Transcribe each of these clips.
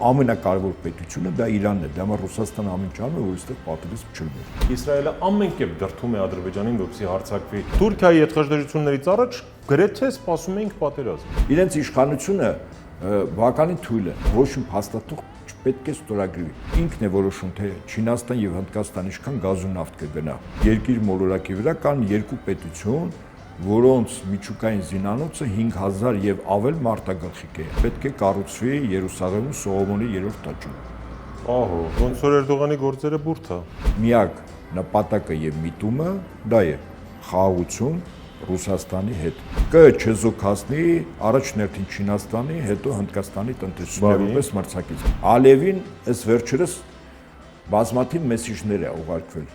ամենակարևոր պետությունը դա Իրանն է, դա համար Ռուսաստանը ամեն ինչ անում է, որ այստեղ պատերազմ չլինի։ Իսրայելը ամեն կերպ դրդում է Ադրբեջանին, որպեսզի հարձակվի։ Թուրքիայի հետ խժդժություններից առաջ գրեթե սպասում էինք պատերազմ։ Իրենց իշխանությունը բավականին թույլ է, որոշում փաստաթուղթ չպետք է ստորագրվի։ Ինքն է որոշում, թե Չինաստան եւ Հնդկաստան ինչքան գազ ու նավթ կգնա։ Երկիր մոլորակի վրա կան երկու պետություն, որոնց միջուկային զինանոցը 5000 եւ ավել մարտագլխիկ է։ Պետք է կառուցվի Երուսաղեմում Սողոմոնի 3-րդ տաճար։ Ահա, ոնց որ Էրդողանի գործերը բուրդ է։ Միակ նպատակը եւ միտումը դա է խաղաղություն Ռուսաստանի հետ։ Չզոքացնի առաջ ներքին Չինաստանի, հետո Հնդկաստանի տնտեսությունը որպես մրցակից։ Ալիևին այս վերջերս բազմաթիվ մեսիջներ է ուղարկվել։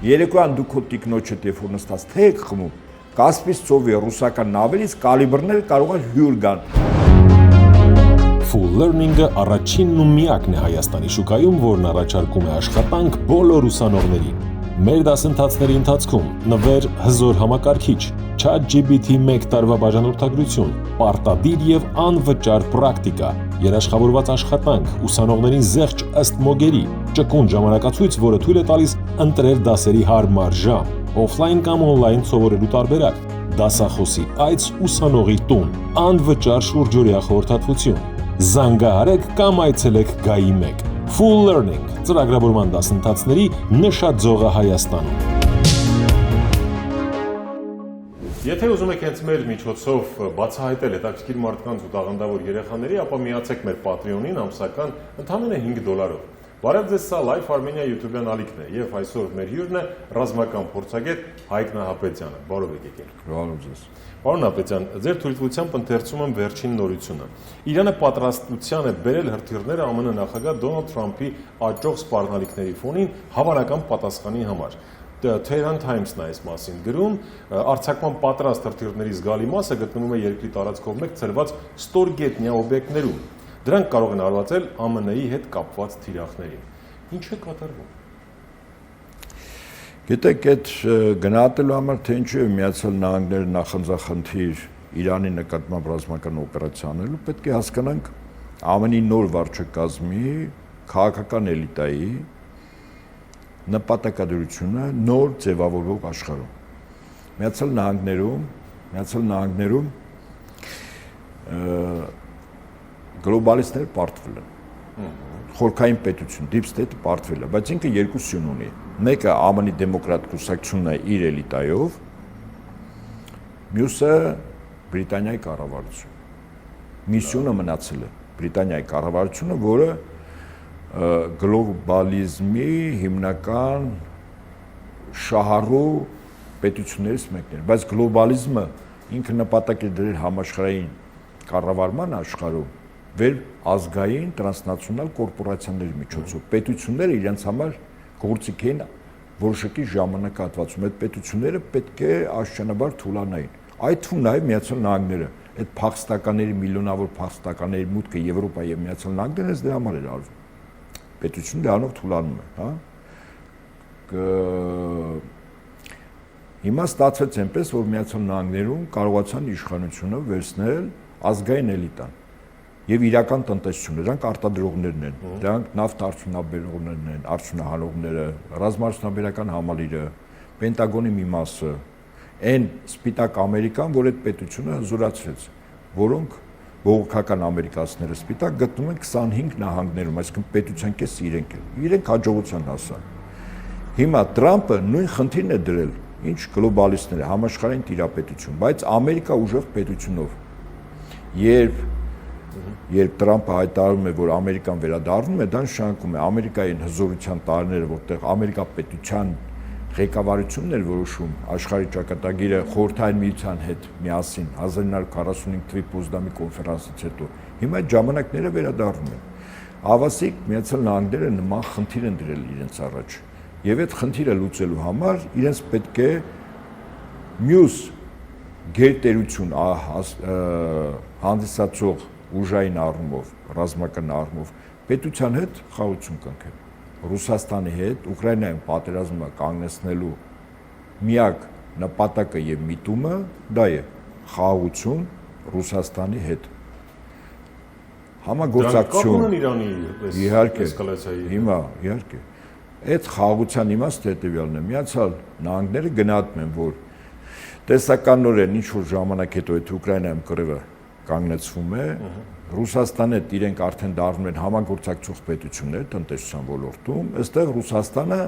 Երեկոյան դու քո տիկնոջդ երբ որ նստած թե եք խմում, Կասպից ծովի ռուսական նավերից կալիբրներ կարող են հյուր գան։ Full Learning-ը առաջինն ու միակն է Հայաստանի շուկայում, որն առաջարկում է աշխատանք բոլոր ուսանողներին։ Մեր դասընթացների ընթացքում նվեր հզոր համակարգիչ, ChatGPT 1 տարվա բաժանորդագրություն, պարտադիր եւ անվճար պրակտիկա, երաշխավորված աշխատանք, ուսանողներին զեղչ ըստ մոգերի, ճկուն ժամանակացույց, որը թույլ է տալիս ընտրել դասերի հարմար ժամ, օֆլայն կամ օնլայն սովորելու տարբերակ, դասախոսի այց ուսանողի տուն, անվճար շուրջօրյա խորհրդատվություն, զանգահարեք կամ այցելեք Գայի 1, Full Learning, ծրագրավորման դասընթացների նշաձողը Հայաստանում։ Եթե ուզում եք հենց մեր միջոցով բացահայտել հետաքրքիր մարդկանց ու տաղանդավոր երեխաների, ապա միացեք մեր Patreon-ին ամսական ընդամենը $5։ Բարև ձեզ, սա Life Armenia YouTube-յան ալիքն է եւ այսօր մեր հյուրն է ռազմական փորձագետ Հայկ Նահապետյանը։ Բարև եք եկել։ Բարև ձեզ։ Պարոն Նահապետյան, ձեր թույլտվությամբ ընթերցում եմ վերջին նորությունը։ Իրանը պատրաստության է բերել հրթիռները ԱՄՆ նախագահ Դոնալդ Թրամփի աճող սպառնալիքների ֆոնին հավանական պատասխանի համար։ Tehran Times-ն է այս մասին գրում, արձակման պատրաստ հրթիռների զգալի մասը գտնվում է երկրի տարածքով մեկ ցրված ստորգետնյա օբյեկտներում։ Դրանք կարող են հարվածել ԱՄՆ-ի հետ կապված թիրախներին։ Ինչ է կատարվում։ Գիտեք, այդ գնահատելու համար թե ինչու է Միացյալ Նահանգները նախանձախնդիր Իրանի նկատմամբ ռազմական օպերացիա անելու, պետք է հասկանանք ԱՄՆ-ի նոր վարչակազմի քաղաքական էլիտայի նպատակադրությունը նոր ձևավորվող աշխարհում։ Միացյալ Նահանգներում գլոբալիստները պարտվել են։ Խորքային պետություն, deep state-ը պարտվել է, բայց ինքը երկու սյուն ունի։ Մեկը ԱՄՆ-ի դեմոկրատ կուսակցությունն է իր էլիտայով, մյուսը Բրիտանիայի կառավարությունը։ Միսիոնը մնացել է Բրիտանիայի կառավարությունը, որը գլոբալիզմի հիմնական շահառու պետություններից մեկն է, բայց գլոբալիզմը ինքը նպատակ է դրել համաշխարհային կառավարման աշխարհում վեր ազգային տրանսնացիոնալ կորպորացիաների միջոցով պետությունները իրենց համար գործիք են որոշակի ժամանակահատվածում այդ պետությունները պետք է աստիճանաբար թուլանային այդ թվում նաև Միացյալ Նահանգները այդ փախստականների միլիոնավոր փախստականների մուտքը Եվրոպա եւ Միացյալ Նահանգներն դրա համար էր արվում պետությունը դրանով թուլանում է հա հիմա ստացվեց այնպես որ Միացյալ Նահանգներում կարողացան իշխանությունը վերցնել ազգային էլիտան եւ իրական տնտեսությունը, դրանք արտադրողներն են, դրանք նավթ արդյունաբերողներն են, արդյունահանողները, ռազմաարդյունաբերական համալիրը, Պենտագոնի մի մասը, այն սպիտակ Ամերիկան, որ այդ պետությունը հզորացրեց, որոնք բողոքական ամերիկացիները սպիտակ գտնում են 25 նահանգներում, այսինքն պետության կես իրենք հաջողության հասան։ Հիմա Թրամփը նույն խնդիրն է դրել, ինչ գլոբալիստները, համաշխարհային տիրապետություն, բայց Ամերիկա ուժեղ պետությունով։ Երբ Թրամփը հայտարարում է, որ Ամերիկան վերադառնում է, դա նշանակում է Ամերիկայի հզորության տարիները, որտեղ Ամերիկա պետության ղեկավարությունն էր որոշում աշխարհի ճակատագիրը խորհրդային միության հետ միասին 1945 թվականի Պոզդամի կոնֆերանսից հետո։ Հիմա այդ ժամանակները վերադառնում են։ Ավասիկ Միացյալ Նահանգները նման խնդիր են դրել իրենց առաջ։ Եվ այդ խնդիրը լուծելու համար իրենց պետք է մյուս գերտերություն հանդիսացող ուժային առումով, ռազմական առումով պետության հետ խաղաղություն կնքել։ Ռուսաստանի հետ Ուկրաինայում պատերազմը կանգնեցնելու միակ նպատակը եւ միտումը դա է խաղաղություն Ռուսաստանի հետ։ Համագործակցություն Իրանի իհարկե էսկալացիայի հիմա իհարկե այդ խաղաղության իմաստը հետևյալն է Միացյալ Նահանգները գնահատում են որ տեսականորեն ինչ որ ժամանակ հետո այդ Ուկրաինայում կռիվը կանգնեցվում է Ռուսաստանը իրենք արդեն դառնում են համագործակցող պետություններ տնտեսության ոլորտում այստեղ Ռուսաստանը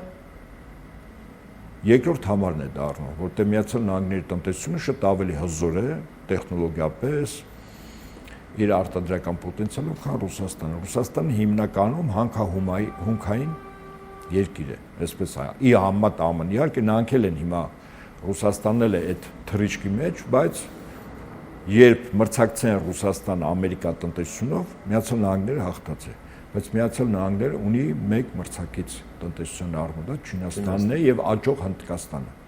երկրորդ համարն է դառնում որտեղ Միացյալ Նահանգների տնտեսությունը շատ ավելի հզոր է տեխնոլոգիապես իր արտադրական պոտենցիալով քան Ռուսաստանը Ռուսաստանը հիմնականում հանքահումքային երկիր է այսպես ի համեմատ ԱՄՆ իհարկե նրանք էլ են հիմա Ռուսաստանն էլ է այդ թռիչքի մեջ բայց երբ մրցակցեն Ռուսաստանը Ամերիկա տնտեսությունով Միացյալ Նահանգները հաղթած է բայց Միացյալ Նահանգները ունի մեկ մրցակից տնտեսության առումով դա Չինաստանն է եւ աճող Հնդկաստանը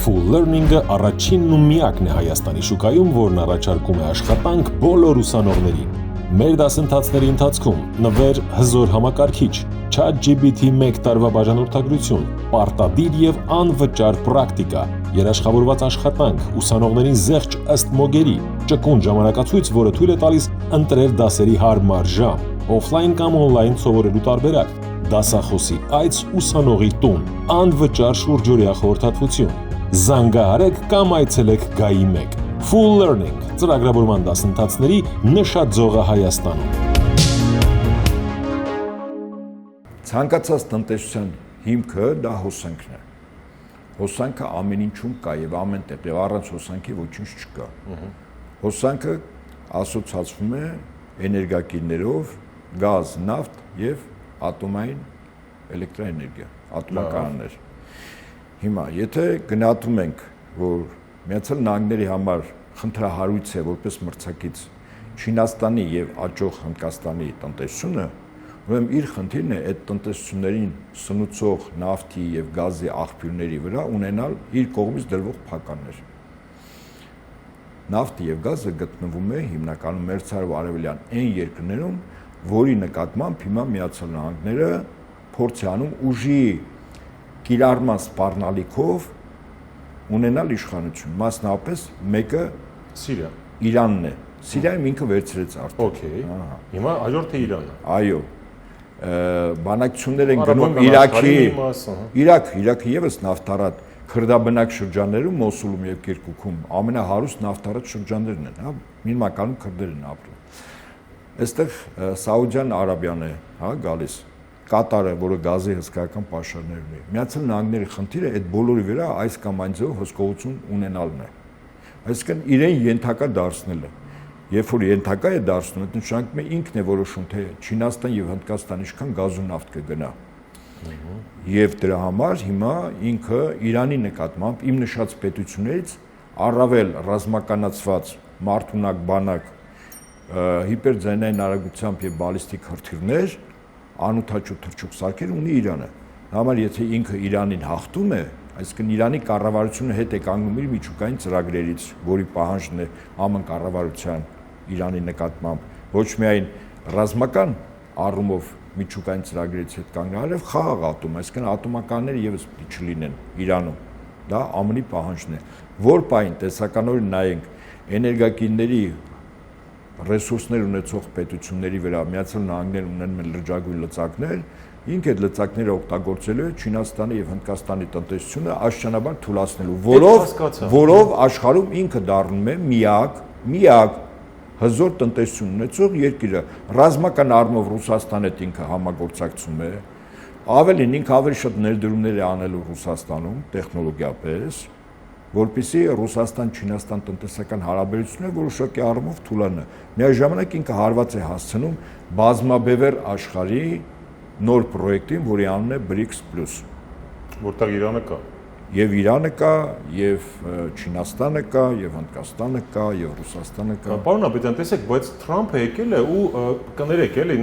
Full Learning-ը առաջինն ու միակն է Հայաստանի շուկայում, որն առաջարկում է աշխատանք բոլոր ուսանողներին։ Մեր դասընթացների ընթացքում նվեր հզոր համակարգիչ, ChatGPT 1 տարվա բաժանորդագրություն, պարտադիր եւ անվճար պրակտիկա, երաշխավորված աշխատանք, ուսանողներին զեղչ ըստ մոգերի, ճկուն ժամանակացույց, որը թույլ է տալիս ընտրել դասերի հարմար ժամ, օֆլայն կամ օնլայն սովորելու տարբերակ, դասախոսի այց ուսանողի տուն, անվճար շուրջօրյա խորհրդատվություն, զանգահարեք կամ այցելեք Գայի 1 Full Learning ծրագրավորման դասընթացների նշաձողը Հայաստանում Ցանկացած տնտեսության հիմքը դա հոսանքն է Հոսանքը ամեն ինչում կա եւ ամեն տեղ եւ առանց հոսանքի ոչինչ չկա Հոսանքը ասոցացվում է էներգակիրներով գազ, նավթ եւ ատոմային էլեկտրաէներգիա ատոմականներ Հիմա, եթե գնահատում ենք, որ Միացյալ Նահանգների համար խնդրահարույց է որպես մրցակից Չինաստանի եւ աճող Հնդկաստանի տնտեսությունը, ուրեմն իր խնդիրն է այդ տնտեսություններին սնուցող նավթի եւ գազի աղբյուրների վրա ունենալ իր կողմից դրվող փականներ։ Նավթը եւ գազը գտնվում է հիմնականում մերձարև արևելյան այն երկրներում, որի նկատմամբ հիմա Միացյալ Նահանգները փորձ է անում ուժի կիրառման սպառնալիքով ունենալ իշխանություն, մասնավորապես մեկը Սիրիա Իրանն է։ Սիրիայում ինքը վերցրեց արդեն։ Okay։ Հիմա հաջորդը Իրանը։ Այո։ Բանակցություններ են գնում Իրաքի եւս նավթարատ քրդաբնակ շրջաններում Մոսուլում եւ Կիրկուկում ամենահարուստ նավթարատ շրջաններն են, հա, հիմնականում քրդեր են ապրում։ Այստեղ Սաուդյան Արաբիան է, հա, գալիս։ Կատարը, որը գազի հսկայական պաշարներ ունի։ Միացյալ Նահանգների խնդիրը այդ բոլորի վրա այս կամ այն ձևով հսկողություն ունենալն է։ Այսինքն իրեն ենթակա դարձնելը։ Երբ որ ենթակա է դարձնում, այդ նշանակում է ինքն է որոշում, թե Չինաստան եւ Հնդկաստան ինչքան գազ ու նավթ կգնա։ Եվ դրա համար հիմա ինքը Իրանի նկատմամբ իմ նշած պետություններից առավել ռազմականացված մարդունակ բանակ հիպերձայնային արագությամբ եւ բալիստիկ հրթիռներ անութաչու թռչող սարքեր ունի Իրանը։ Համար եթե ինքը Իրանին հաղթում է, այսինքն Իրանի կառավարությունը հետ է կանգնում իր միջուկային ծրագրերից, որի պահանջն է ԱՄՆ կառավարության Իրանի նկատմամբ ոչ միայն ռազմական առումով միջուկային ծրագրերից հետ կանգնել, այլև խաղաղ ատոմ, այսինքն ատոմականները եւս պիտի չլինեն Իրանում։ Դա ԱՄՆ-ի պահանջն է։ Որ պայն տեսականորեն նայենք էներգակիրների ռեսուրսներ ունեցող պետությունների վրա Միացյալ Նահանգները ունենում են լրջագույն լծակներ, ինք այդ լծակները օգտագործելու է Չինաստանի եւ Հնդկաստանի տնտեսությունը աշճանաբար թուլացնելու, որով աշխարհում ինքը դառնում է միակ հզոր տնտեսություն ունեցող երկիրը։ Ռազմական առումով Ռուսաստանը ինքը համագործակցում է, ավելին ինքը ավելի շատ ներդրումներ է անելու Ռուսաստանում տեխնոլոգիապես, որպեսզի Ռուսաստան-Չինաստան տնտեսական հարաբերությունները որոշակի առումով թուլանա։ Միաժամանակ ինքը հարված է հասցնում բազմաբևեռ աշխարհի նոր պրոյեկտին, որի անունն է BRICS+, որտեղ Իրանը կա։ Եվ Իրանը կա, եւ Չինաստանը կա, եւ Հնդկաստանը կա, եւ Ռուսաստանը կա։ Պարոն Աբեդյան, տեսեք, բայց Թրամփը եկել է ու կներեք էլի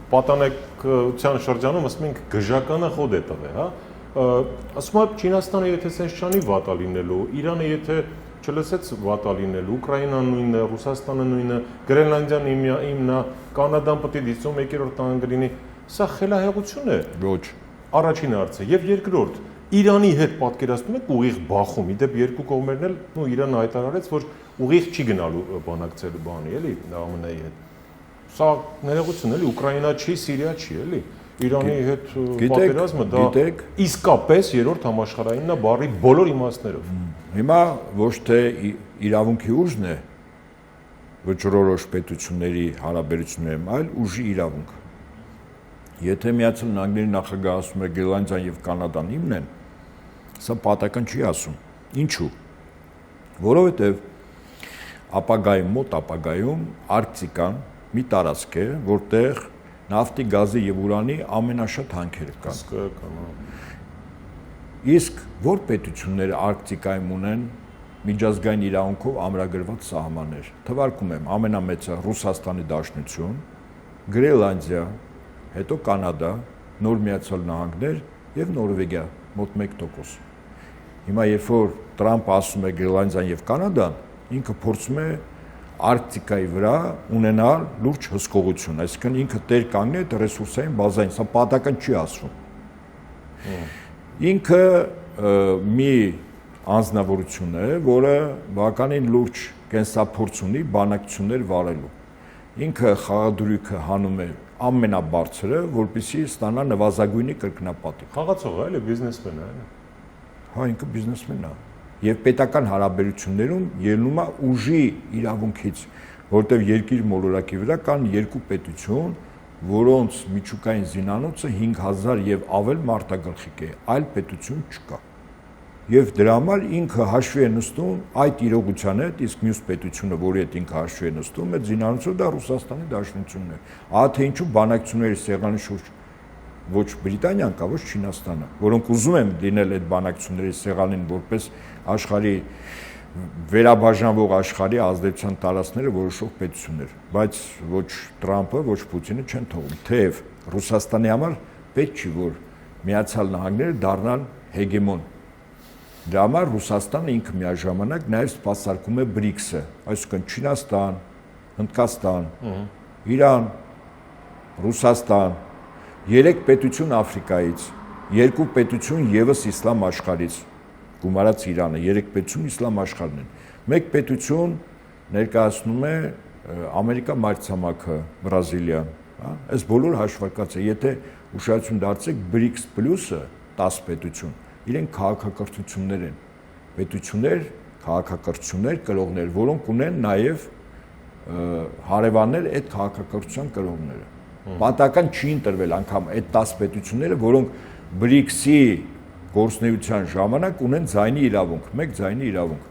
պատանեկության շրջանում ասում ենք գժականը խոդ է տվել, հա։ Ասում եմ Չինաստանը եթե sense չանի վատա լինելու, Իրանը եթե չլսեց վատա լինելու, Ուկրաինան նույնը, Ռուսաստանը նույնը, Գրենլանդիան իմնա, Կանադան պետք է դիցում եկերորդ տանը լինի, սա խելահեղություն է։ Ոչ։ Առաջին հարցը եւ երկրորդ Իրանի հետ պատկերացնում եք ուղիղ բախում, իդեպ երկու կողմերն էլ ու Իրանը հայտարարեց, որ ուղիղ չի գնալու բանակցելու բանի, էլի, ԱՄՆ-ի հետ։ Սա ներողություն, էլի, Ուկրաինա չի, Սիրիա չի, էլի։ Իրանի հետ պատերազմը դա իսկապես երրորդ համաշխարհայինն է բառի բոլոր իմաստներով։ Հիմա ոչ թե իրավունքի ուժն է վճռորոշ պետությունների հարաբերություններում, այլ ուժի իրավունք։ Եթե Միացյալ Նահանգների նախագահը ասում է Գրենլանդիան եւ Կանադան իմն են, սա պատական չի ասում։ Ինչու՞։ Որովհետեւ ապագայում, մոտ ապագայում Արկտիկան մի տարածք է, որտեղ նավթի, գազի եւ ուրանի ամենաշատ հանքերը կան։ Իսկ որ պետությունները Արկտիկայում ունեն միջազգային իրավունքով ամրագրված սահմաններ, թվարկում եմ ամենամեծը Ռուսաստանի Դաշնություն, Գրենլանդիա, հետո Կանադա, Նոր Միացյալ Նահանգներ եւ Նորվեգիա, մոտ 1%։ Հիմա երբ որ Տրամպը ասում է Գրենլանդիան եւ Կանադան, ինքը փորձում է Արկտիկայի վրա ունենալ լուրջ հսկողություն, այսինքն ինքը տեր կանգնի այդ ռեսուրսային բազային, սա պատական չի ասվում։ Ինքը մի անձնավորություն է, որը բավականին լուրջ կենսափորձ ունի բանակցություններ վարելու։ Ինքը խաղադրույքը հանում է ամենաբարձրը, որպեսզի ստանա նվազագույնի կրկնապատիվ։ Խաղացող է, էլի, բիզնեսմեն է, Հա, ինքը բիզնեսմեն է։ Եվ պետական հարաբերություններում ելնում է ուժի իրավունքից, որտեղ երկիր մոլորակի վրա կան երկու պետություն, որոնց միջուկային զինանոցը 5000 եւ ավել մարտագլխիկ է, այլ պետություն չկա։ Եվ դրա համար ինքը հաշվի է նստում այդ իրողության հետ, իսկ մյուս պետությունը, որի հետ ինքը հաշվի է նստում, այդ զինանոցը դա Ռուսաստանի Դաշնությունն է։ Ահա թե ինչու բանակցությունների սեղանի շուրջ ոչ Բրիտանիան կա, ոչ Չինաստանը, որոնք ուզում են լինել այդ բանակցությունների սեղանին որպես աշխարհի վերաբաժանվող աշխարհի ազդեցության տարածքները որոշող պետություններ, բայց ոչ Տրամպը, ոչ Պուտինը չեն թողում, թեև Ռուսաստանի համար պետք չի որ Միացյալ Նահանգները դառնան հեգեմոն։ Դրա համար Ռուսաստանը ինքը միաժամանակ նաև սպասարկում է BRICS-ը, այսինքն Չինաստան, Հնդկաստան, Իրան, Ռուսաստան, 3 պետություն Աֆրիկայից, 2 պետություն եւս իսլամ աշխարհից, գումարած Իրանը, 3 պետություն իսլամ աշխարհն են։ Մեկ պետություն ներկայացնում է Ամերիկա մայրցամաքը, Բրազիլիան, հա, այս բոլոր հաշվարկած է, եթե ուշադրություն դարձեք BRICS պլյուսը 10 պետություն, իրենք քաղաքակրթություններ են, պետություններ, քաղաքակրթություններ, կրողներ, որոնք ունեն նաև հարևաններ այդ քաղաքակրթության կրողները։ Պատական չի ընտրվել անգամ այդ 10 պետությունները, որոնք BRICS-ի գործունեության ժամանակ ունեն ձայնի իրավունք, մեկ ձայնի իրավունք։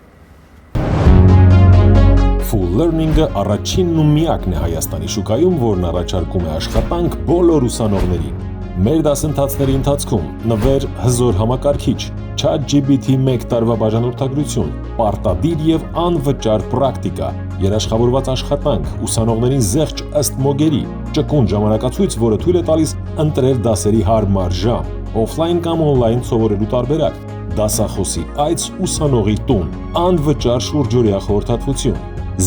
Full Learning-ը առաջինն ու միակն է Հայաստանի շուկայում, որն առաջարկում է աշխատանք բոլոր ուսանողներին։ Մեր դասընթացների ընթացքում նվեր հզոր համակարգիչ, ChatGPT 1 տարվա բաժանորդագրություն, պարտադիր եւ անվճար պրակտիկա, երաշխավորված աշխատանք, ուսանողներին զեղչ ըստ մոգերի, ճկուն ժամանակացույց, որը թույլ է տալիս ընտրել դասերի հարմար ժամ, օֆլայն կամ օնլայն սովորելու տարբերակ, դասախոսի այց ուսանողի տուն, անվճար շուրջօրյա խորհրդատվություն։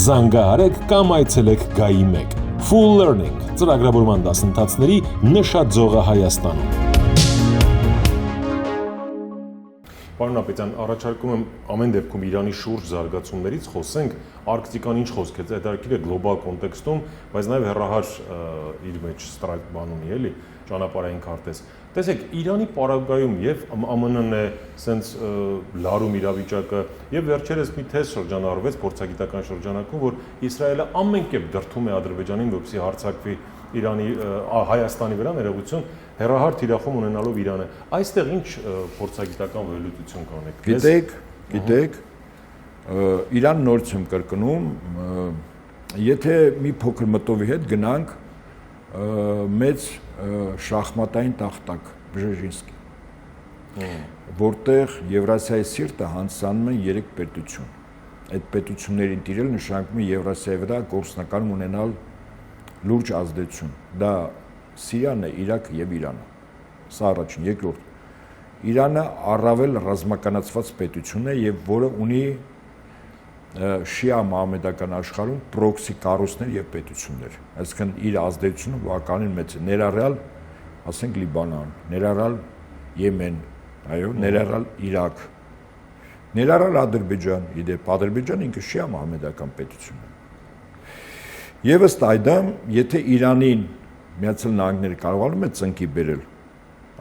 Զանգահարեք կամ այցելեք Գայի 1։ Full Learning ծրագրավորման դասընթացների նշաձողը Հայաստանում։ Պարոն Ապետյան, առաջարկում եմ ամեն դեպքում Իրանի շուրջ զարգացումներից խոսենք, Արկտիկան ինչ խոսք է, հետաքրքիր է գլոբալ կոնտեքստում, բայց նաև հեռահար իր մեջ ստրայք բան ունի, էլի, ճանապարհային քարտեզ։ Տեսեք, Իրանի պարագայում եւ ԱՄՆ-ն է սենց լարում իրավիճակը եւ վերջերս մի թեզ շրջանառվեց փորձագիտական շրջանակում, որ Իսրայելը ամեն կերպ դրթում է Ադրբեջանին, որպեսզի հարձակվի Իրանի Հայաստանի վրա ներողություն հեռահար թիրախում ունենալով Իրանը։ Այստեղ ինչ փորձագիտական վերլուծություն կանեք։ Գիտեք, Իրան նորից եմ կրկնում, եթե մի փոքր մտովի հետ գնանք մեծ շախմատային տախտակ Բժեժինսկի, որտեղ Եվրասիայի սիրտը հանձնանում են 3 պետություն։ Այդ պետություններին տիրել նշանակում է Եվրասիայի վրա գործնական ունենալ լուրջ ազդեցություն։ Դա Սիրիան է, Իրաքը եւ Իրանը։ Սա առաջին, երկրորդ։ Իրանը առավել ռազմականացված պետություն է եւ որը ունի շիա մահմեդական աշխարհում պրոքսի կառույցներ եւ պետություններ, այսինքն իր ազդեցությունը բավականին մեծ է, ներառյալ, ասենք Լիբանան, ներառյալ Եմեն, այո, ներառյալ Իրաք, Ներառյալ Ադրբեջան, իդեպ Ադրբեջան ինքը շիա մահմեդական պետություն է։ Եվ ըստ այդմ, եթե Իրանին Միացյալ Նահանգները կարողանում է ծնկի բերել,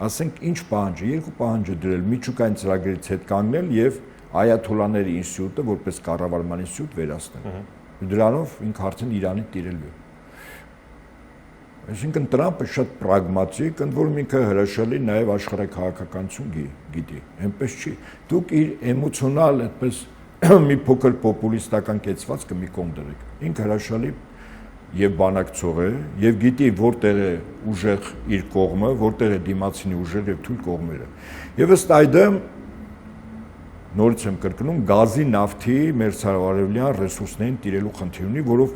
ասենք ինչ պահանջ է, երկու պահանջ է դրել միջուկային ծրագրից հետ կանգնել եւ Այաթոլլաների ինստիտուտը որպես կառավարման ինստիտուտ վերացնել։ Դրանով ինքը արդեն Իրանի տիրելու է։ Այսինքն Տրամպը շատ պրագմատիկ, ընդ որում ինքը հրաշալի նաև աշխարհաքաղաքականություն գիտի, այնպես չի։ Դուք իր էմոցիոնալ այդպես մի փոքր պոպուլիստական կեցվածքը մի կողմ դրեք։ Ինքը հրաշալի եւ բանակցող է եւ գիտի որտեղ է ուժեղ իր կողմը, որտեղ է դիմացինի ուժեղ եւ թույլ կողմերը։ Եվ ըստ այդմ նորից եմ կրկնում գազի, նավթի, մեր ցարավարևլյան ռեսուրսներին տիրելու խնդիր ունի, որով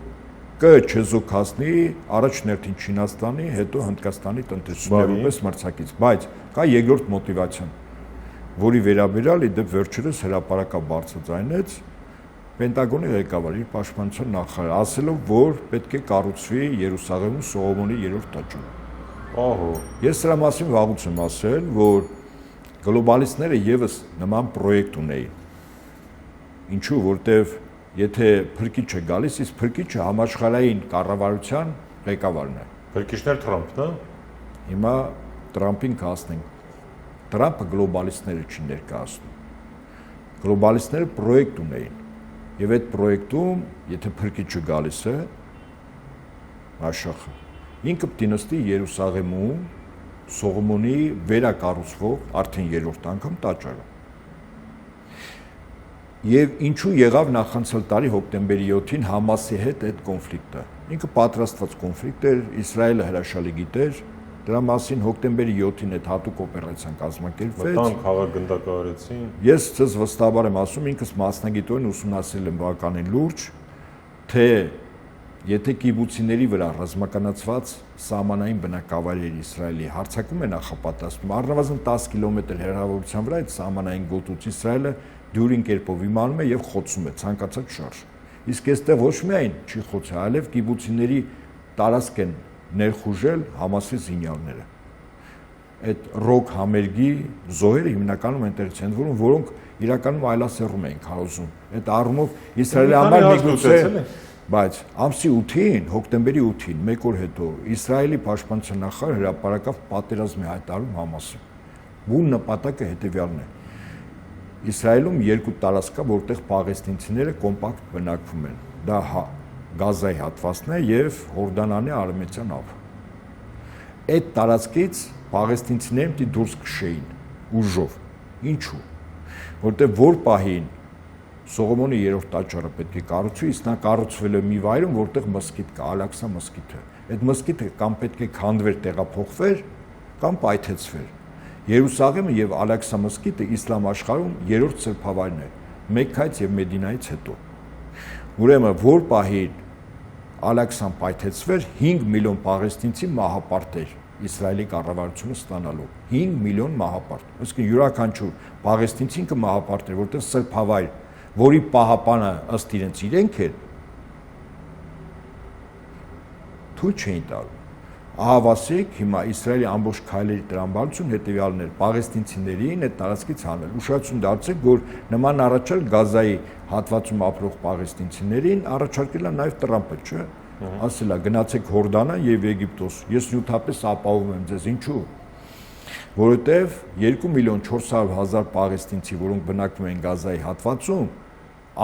չեզոքացնի առաջ ներքին Չինաստանի, հետո Հնդկաստանի տնտեսությունը որպես մրցակից, բայց կա երկրորդ մոտիվացիան, որի վերաբերյալ իդեպ վերջերս հրապարակը բարձրացնեց Պենտագոնի ղեկավարի պաշտպանության նախարարը, ասելով, որ պետք է կառուցվի Երուսաղեմում Սողոմոնի 3-րդ տաճարը։ Ահա։ Ես սրա մասին վաղուց եմ ասել, որ գլոբալիստները եւս նման պրոյեկտ ունեին։ Ինչու, որտեվ եթե փրկիչը գալիս, իսկ փրկիչը համաշխարհային կառավարության ղեկավարն է։ Փրկիչն էլ Թրամփն է։ Հիմա Տրամփին կհասնենք։ Տրամփը գլոբալիստները չի ներկայացնում։ Գլոբալիստները պրոյեկտ ունեին։ Եվ այդ պրոյեկտում, եթե փրկիչը գալիս է, Աշախը, ինքը պետք է նստի Երուսաղեմում Սողոմոնի վերակառուցվող արդեն 3-րդ անգամ տաճարը։ Եվ ինչու եղավ նախանցյալ տարի հոկտեմբերի 7-ին Համասի հետ այդ կոնֆլիկտը։ Ինքը պատրաստված կոնֆլիկտ էր, Իսրայելը հրաշալի գիտեր, դրա մասին հոկտեմբերի 7-ին այդ հատուկ օպերացիան կազմակերպվեց։ Մտան քաղաքգնդակահարեցին։ Ես ցած վստահաբար եմ ասում, ինքս մասնագիտորեն ուսումնասիրել եմ բավականին լուրջ, թե եթե կիբուցիների վրա ռազմականացված սահմանային բնակավայրեր Իսրայելի հարձակում է նախապատրաստում, առնվազն 10 կիլոմետր հեռավորության վրա այդ սահմանային գոտուց Իսրայելը դյուրին կերպով իմանում է եւ խոցում է ցանկացած շարժ։ Իսկ այստեղ ոչ միայն չի խոցել, այլև կիբուցիների տարածք են ներխուժել Համասի զինյալները։ Այդ ռոք համերգի զոհերը հիմնականում այնտեղից են, որոնք իրականում այլասերում էին քարոզում։ Այդ առումով Իսրայելի համար միգուցե, բայց ամսի 8-ին, հոկտեմբերի 8-ին, մեկ օր հետո Իսրայելի պաշտպանության նախարարը հրապարակավ պատերազմի հայտարարում Համասին։ Բուն նպատակը հետևյալն է։ Իսրայելում երկու տարածք կա, որտեղ պաղեստինցիները կոմպակտ բնակվում են։ Դա Գազայի հատվածն է եւ Հորդանանի արևմտյան ափը։ Այդ տարածքից պաղեստինցիները պետք է դուրս քշեին ուժով։ Ինչու՞։ Որտեղ որ պահին Սողոմոնի 3-րդ տաճարը պետք է կառուցվի, իսկ նա կառուցվել է մի վայրում, որտեղ մսկիթ կա, Ալաքսա մսկիթը։ Այդ մսկիթը կամ պետք է քանդվեր, տեղափոխվեր, կամ պայթեցվեր։ Երուսաղեմը եւ Ալաքսա մսկիթը իսլամ աշխարհում 3-րդ սրբավայրն է, Մեքքայից եւ Մեդինայից հետո։ Ուրեմն որ պահին Ալաքսան պայթեցվեր 5 միլիոն պաղեստինցի մահապարտեր Իսրայելի կառավարությունը ստանալու 5 միլիոն մահապարտ։ Այսինքն յուրաքանչյուր պաղեստինցի ինքը մահապարտ էր, որտեղ սրբավայր, որի պահապանը ըստ իրենց իրենք էր, թույլ չէին տալու։ Ահավասիկ հիմա Իսրայելի ամբողջ քայլերի տրամաբանություն հետևյալն էր պաղեստինցիներին այդ տարածքից հանել։ Ուշադրություն դարձրեք, որ նման առաջարկ Գազայի հատվածում ապրող պաղեստինցիներին առաջարկել է նաև Տրամպը, չէ՞։ Ասել է գնացեք Հորդանան եւ Եգիպտոս։ Ես նյութապես ապահովում եմ ձեզ, ինչու՞։ Որովհետեւ 2 միլիոն 400 հազար պաղեստինցի, որոնք բնակվում են Գազայի հատվածում,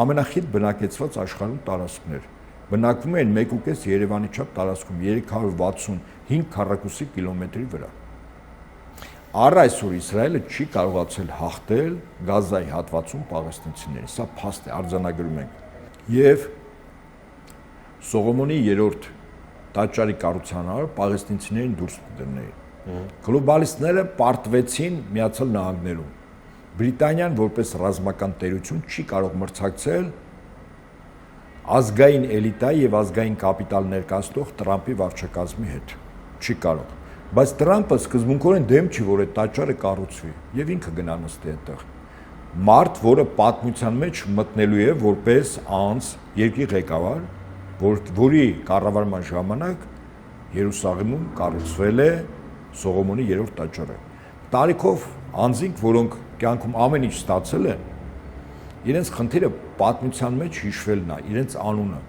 ամենախիտ բնակեցված աշխարհում տարածքներ։ Բնակվում են 1.5 Երևանի չափ տարածքում 365 քառակուսի կիլոմետրի վրա։ Առ այսօր Իսրայելը չի կարողացել հաղթել Գազայի հատվածում պաղեստինցիներին։ Սա փաստ է, արձանագրում ենք։ Եվ Սողոմոնի 3-րդ տաճարի կառուցման համար պաղեստինցիներին դուրս դրնեին։ Գլոբալիստները պարտվեցին Միացյալ Նահանգներում։ Բրիտանիան որպես ռազմական տերություն չի կարող մրցակցել ազգային էլիտայի եւ ազգային կապիտալ ներկայացնող Տրամփի վարչակազմի հետ։ Չի կարող։ Բայց Տրամփը սկզբունքորեն դեմ չի, որ այդ տաճարը կառուցվի եւ ինքը գնա նստի այդտեղ։ Մարդ, որը պատմության մեջ մտնելու է որպես անձ, երկրի ղեկավար, որի կառավարման ժամանակ Երուսաղեմում կառուցվել է Սողոմոնի 3-րդ տաճարը։ Տարիքով անձինք, որոնք կյանքում ամեն ինչ ստացել են, իրենց խնդիրը պատմության մեջ հիշվելն է, իրենց անունը։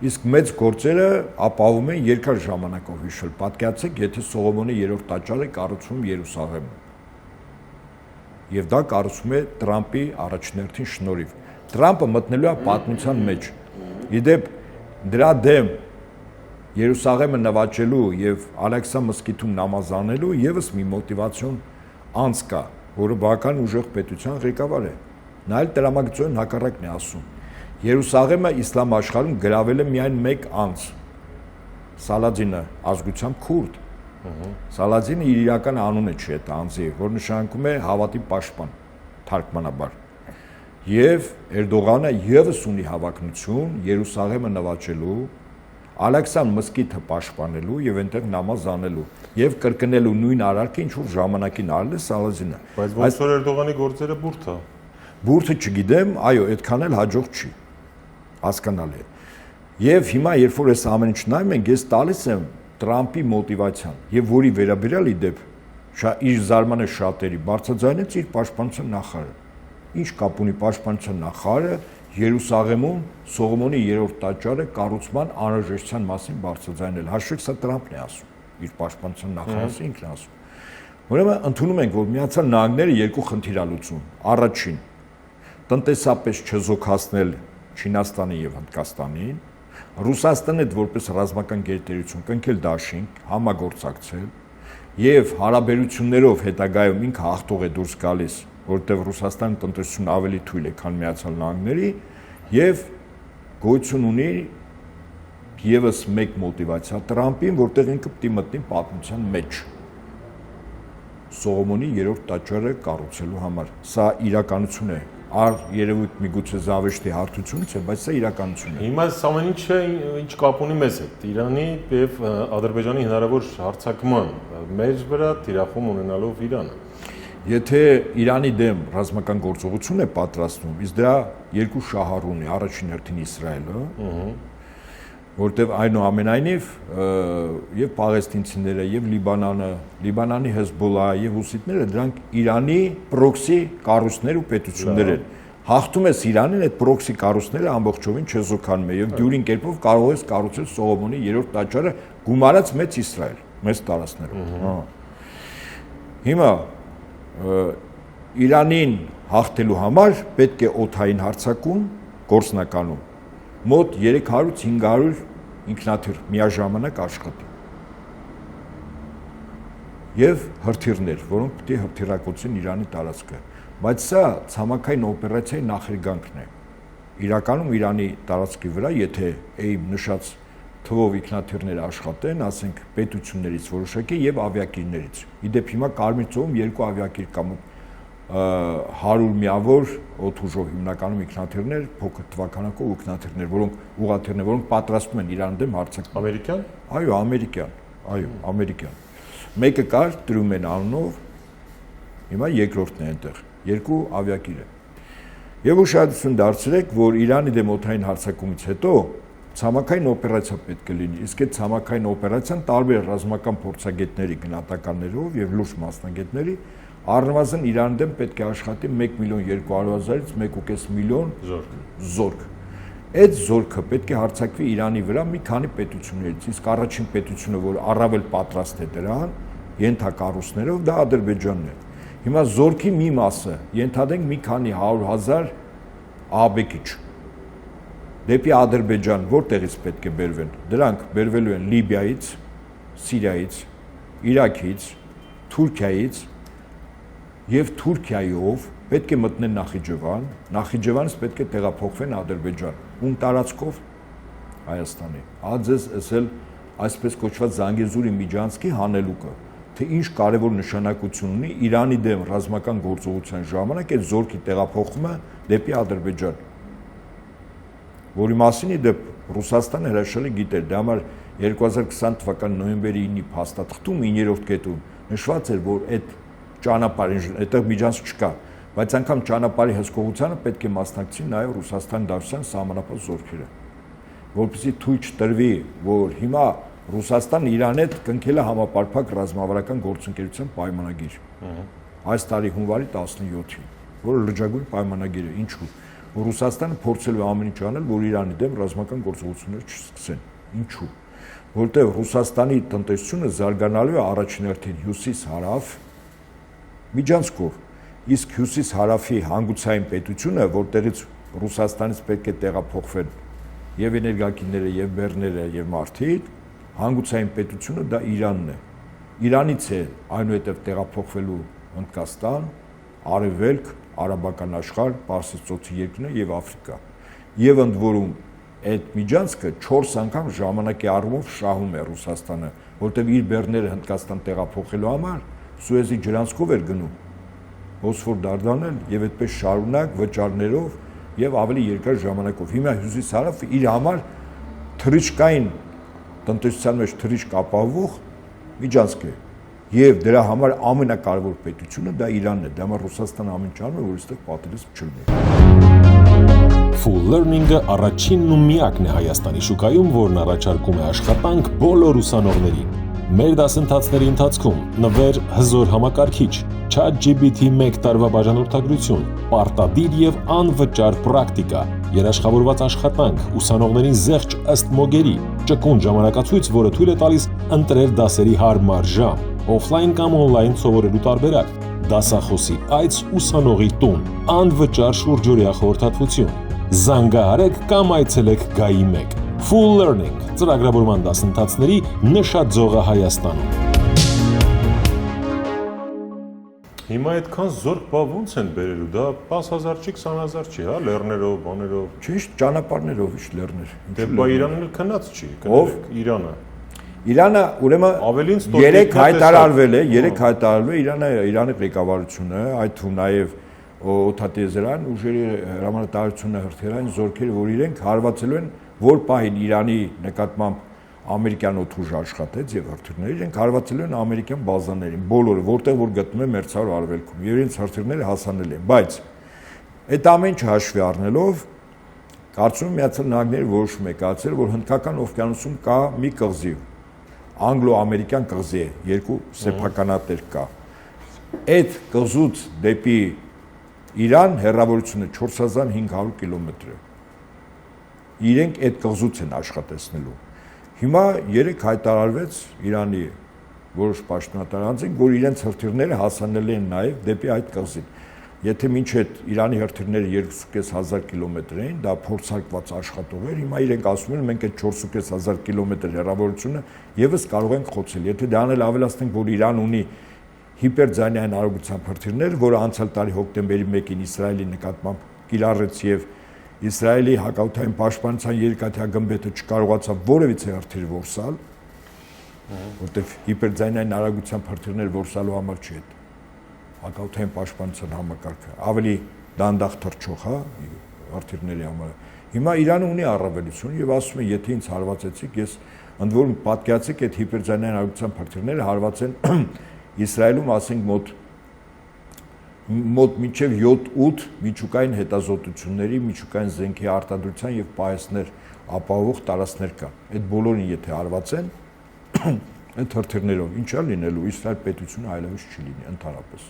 Իսկ մեծ գործերը ապահովում են երկար ժամանակով հիշվել։ Պատկերացրեք, եթե Սողոմոնի 3-րդ տաճարը կառուցվում Երուսաղեմում։ Եվ դա կառուցվում է Տրամպի առաջնորդին շնորհիվ։ Տրամպը մտնելու է պատմության մեջ։ Իդեպ դրա դեմ Երուսաղեմը նվաճելու եւ Ալեքսա մզկիթում նամազ անելու եւս մի մոտիվացիոն անձ կա, որը բավական ուժեղ պետության ղեկավար է։ Նա էլ տրամագծորեն հակառակն է ասում։ Երուսաղեմը իսլամ աշխարհում գրավել է միայն մեկ անձ՝ Սալադինը, ազգությամբ քուրդ։ Սալադինը իր իրական անունը չի այդ անձի, որ նշանակում է հավատի պաշտպան, թարգմանաբար։ Եվ Էրդողանը եւս ունի հավակնություն Երուսաղեմը նվաճելու, Ալեքսան մզկիթը պաշտպանելու եւ այնտեղ նամազ անելու եւ կրկնելու նույն արարքը, ինչ որ ժամանակին արել է Սալադինը։ Բայց ոնց որ Էրդողանի գործերը բուրդ է։ Բուրդը չգիտեմ, այո, այդքան էլ հաջող չի։ Հասկանալի է։ Եվ հիմա, երբ որ այս ամեն ինչ նայում ենք, ես տալիս եմ Տրամպի մոտիվացիան եւ որի վերաբերյալ իդեպ իր զարմանը շատերի բարձրաձայնեց իր պաշտպանության նախարարը։ Ինչ կապ ունի պաշտպանության նախարարը Երուսաղեմում Սողոմոնի 3-րդ տաճարը կառուցման անհրաժեշտության մասին բարձրաձայնել։ Հաշվեք, սա Տրամպն է ասում, իր պաշտպանության նախարարը ինքն է ասում։ Ուրեմն ընդունում ենք, որ Միացյալ Նահանգները երկու խնդիր ա լուծում։ Առաջին, տնտեսապես չզոքացնել Չինաստանին եւ Հնդկաստանին, Ռուսաստանն հետ որպես ռազմական գերտերություն կնքել դաշինք, համագործակցել եւ հարաբերություններով հետագայում ինքը հաղթող է դուրս գալիս, որտեղ Ռուսաստանի տնտեսությունը ավելի թույլ է, քան Միացյալ Նահանգների եւ գոյություն ունի եւս մեկ մոտիվացիա Տրամպին, որտեղ ինքը պիտի մտնի պատմության մեջ Սողոմոնի 3-րդ տաճարը կառուցելու համար։ Սա իրականություն է։ Երևույթ միգուցե զավեշտի հարթությունից է, բայց սա իրականություն է։ Հիմա այս ամեն ինչը ինչ կապ ունի մեզ հետ։ Իրանի եւ Ադրբեջանի հնարավոր հարձակման մեր վրա թիրախում ունենալով Իրանը։ Եթե Իրանի դեմ ռազմական գործողություն է պատրաստվում, իսկ դրա երկու շահառու ունի, առաջին հերթին Իսրայելը, որտեղ այնուամենայնիվ եւ պաղեստինցիները եւ Լիբանանի Հեզբոլլա եւ հուսիտները դրանք Իրանի պրոքսի կառույցներ ու պետություններ են։ Հաղթում ես Իրանին, այդ պրոքսի կառույցները ամբողջովին չեզոքանում են եւ դյուրին կերպով կարող ես կառուցել Սողոմոնի 3-րդ տաճարը գումարած մեծ Իսրայել, մեծ տարածքներով։ Հիմա Իրանին հաղթելու համար պետք է օդային հարձակում գործնականում մոտ 300-500 ինքնաթիռ միաժամանակ աշխատի։ Եվ հրթիռներ, որոնք պիտի հրթիռակոծեն Իրանի տարածքը։ Բայց սա ցամաքային օպերացիայի նախերգանքն է։ Իրականում Իրանի տարածքի վրա, եթե էիմ նշած թվով ինքնաթիռներ աշխատեն, ասենք պետություններից որոշակի եւ ավիակիրներից։ Իդեպ հիմա Կարմիր ծովում երկու ավիակիր կա, 100 միավոր օդուժով հիմնականում ինքնաթիռներ, փոքր թվականակով ինքնաթիռներ, որոնք ուղղաթիռներ, որոնք պատրաստում են Իրանի դեմ հարձակման։ Ամերիկյան։ Այո, ամերիկյան։ Այո, ամերիկյան։ Մեկը կար Տրումեն անունով, հիմա երկրորդն է այնտեղ, երկու ավիակիր է։ Եվ ուշադրություն դարձրեք, որ Իրանի դեմ օդային հարձակումից հետո ցամաքային օպերացիա պետք է լինի, իսկ այդ ցամաքային օպերացիան տարբեր ռազմական փորձագետների գնահատականներով եւ լուրջ մասնագետների առնվազն Իրանի դեմ պետք է աշխատի 1.2 միլիոնից 1.5 միլիոն զորք։ Այդ զորքը պետք է հարձակվի Իրանի վրա մի քանի պետություններից, իսկ առաջին պետությունը, որ առավել պատրաստ է դրան, ենթակառույցներով, դա Ադրբեջանն է։ Հիմա զորքի մի մասը ենթադրենք մի քանի 100,000 ահաբեկիչ դեպի Ադրբեջան որտեղից պետք է բերվեն։ Դրանք բերվելու են Լիբիայից, Սիրիայից, Իրաքից, Թուրքիայից եւ Թուրքիայով պետք է մտնեն Նախիջևան, Նախիջևանից պետք է տեղափոխվեն Ադրբեջան, ում տարածքով Հայաստանի։ Ահա ձեզ ասել այսպես կոչված Զանգեզուրի միջանցքի հանելուկը, թե ինչ կարևոր նշանակություն ունի Իրանի դեմ ռազմական գործողության ժամանակ այդ զորքի տեղափոխումը դեպի Ադրբեջան, որի մասին իդեպ Ռուսաստանը հրաշալի գիտեր, դա համար 2020 թվականի նոյեմբերի 9-ի փաստաթղթում 9-րդ կետում նշված էր, որ այդ ճանապարհին այդտեղ միջանցք չկա, բայց անգամ ճանապարհի հսկողությանը պետք է մասնակցի նաև Ռուսաստանի Դաշնության սահմանապահ զորքերը, որպեսզի թույլ չտրվի, որ հիմա Ռուսաստանն Իրանի հետ կնքել է համապարփակ ռազմավարական գործընկերության պայմանագիր։ Այս տարի հունվարի 17-ին, որը լրջագույն պայմանագիր է, ինչու՞։ Ռուսաստանը փորձել է ամեն ինչ անել, որ Իրանի դեմ ռազմական գործողություններ չսկսեն։ Ինչու՞։ Որտեղ Ռուսաստանի տնտեսությունը զարգանալու է առաջին հերթին հյուսիս-հարավ միջանցքով, իսկ հյուսիս-հարավի հանգուցային պետությունը, որտեղից Ռուսաստանից պետք է տեղափոխվեն եւ էներգակիրները, եւ բեռները, եւ մարդիկ, հանգուցային պետությունը դա Իրանն է։ Իրանից է այնուհետև տեղափոխվելու Հնդկաստան, Արևելք, Արաբական աշխարհ, Պարսից ծոցի երկրներ եւ Աֆրիկա։ Եվ ընդ որում այդ միջանցքը 4 անգամ ժամանակի առումով շահում է Ռուսաստանը, որտեղ իր բեռները Հնդկաստան տեղափոխելու համար Սուեզի ջրանցքով էր գնում, Բոսֆոր դարդանել եւ այդպես շարունակ վճարներով եւ ավելի երկար ժամանակով։ Հիմա հյուսիս-հարավը իր համար թռիչքային տնտեսության մեջ թռիչք ապահովող միջանցք է եւ դրա համար ամենակարևոր պետությունը դա Իրանն է, դա համար Ռուսաստանը ամեն ինչ անում է, որ այստեղ պատերազմ չլինի։ Full Learning-ը առաջինն ու միակն է Հայաստանի շուկայում, որն առաջարկում է աշխատանք բոլոր ուսանողներին։ Մեր դասընթացների ընթացքում նվեր հզոր համակարգիչ, ChatGPT 1 տարվա բաժանորդագրություն, պարտադիր եւ անվճար պրակտիկա, երաշխավորված աշխատանք, ուսանողներին զեղչ ըստ մոգերի, ճկուն ժամանակացույց, որը թույլ է տալիս ընտրել դասերի հարմար ժամ, օֆլայն կամ օնլայն սովորելու տարբերակ, դասախոսի այց ուսանողի տուն, անվճար շուրջօրյա խորհրդատվություն։ Զանգահարեք կամ այցելեք Գայի 1։ Full Learning ծրագրավորման դասընթացների նշաձողը Հայաստանում։ Հիմա այդքան զորք բավ ոնց են բերելու, դա 10,000 չի, 20,000 չի, հա, լեռներով, բաներով։ Ճիշտ, ճանապարհներով իշ լեռներ։ Դե բա Իրանն էլ քնած չի, կներեք, Իրանը։ Իրանը ուրեմն Ավելին 3 հայտարարվել է, 3 հայտարարվել է Իրանի ղեկավարությունը, այդ թվում նաև օդատիեզերային ուժերի հրամանատարությունը հրթիռային զորքերը, որ իրենք հարվածելու են, որ պահին Իրանի նկատմամբ ամերիկյան օդուժ աշխատեց եւ հրթիռները իրենք հարվածել են ամերիկյան բազաներին, բոլորը, որտեղ որ գտնում է մերձավոր արևելքում, եւ իրենց հրթիռները հասանել են, բայց այդ ամեն ինչ հաշվի առնելով կարծում եմ Միացյալ Նահանգները որոշում է կայացրել, որ Հնդկական օվկիանոսում կա մի կղզի, անգլո-ամերիկյան կղզի է, երկու սեփականատեր կա։ Այդ կղզուց դեպի Իրան հեռավորությունը 4500 կիլոմետր է։ Իրենք այդ կղզուց են աշխատեցնելու։ Հիմա 3 հայտարարվեց Իրանի որոշ պաշտոնատար անձինք, որ իրենց հրթիռները հասանել են նաև դեպի այդ կղզին։ Եթե մինչև Իրանի հրթիռները 2,500 կիլոմետր էին, դա փորձարկված աշխատող էր, հիմա իրենք ասում են մենք այդ 4,500 կիլոմետր հեռավորությունը եւս կարող ենք խոցել։ Եթե դա անել ավելացնենք, որ Իրան ունի հիպերձայնային արագությամբ հրթիռներ, որը անցյալ տարի հոկտեմբերի 1-ին Իսրայելի նկատմամբ կիրառեց եւ Իսրայելի հակաօդային պաշտպանության երկաթյա գմբեթը չկարողացավ որևիցե հրթիռ որսալ, որտեղ հիպերձայնային արագությամբ հրթիռներ որսալու համար չի այդ հակաօդային պաշտպանության համակարգը, ավելի դանդաղ թռչող, հա, հրթիռների համար։ Հիմա Իրանը ունի առավելություն եւ ասում է, եթե ինձ հարվածեցիք, ես ընդ որում պատկերացրեք այդ հիպերձայնային արագությամբ հրթիռները հարվածեն Իսրայելում, ասենք մոտ մինչև 7-8 միջուկային հետազոտությունների, միջուկային զենքի արտադրության եւ պահեստներ ապահովող տարածքներ կան։ Այդ բոլորին եթե հարվածեն, այդ հրթիռներով ինչա լինելու, Իսրայել պետությունը այլևս չի լինի ընդհանրապես։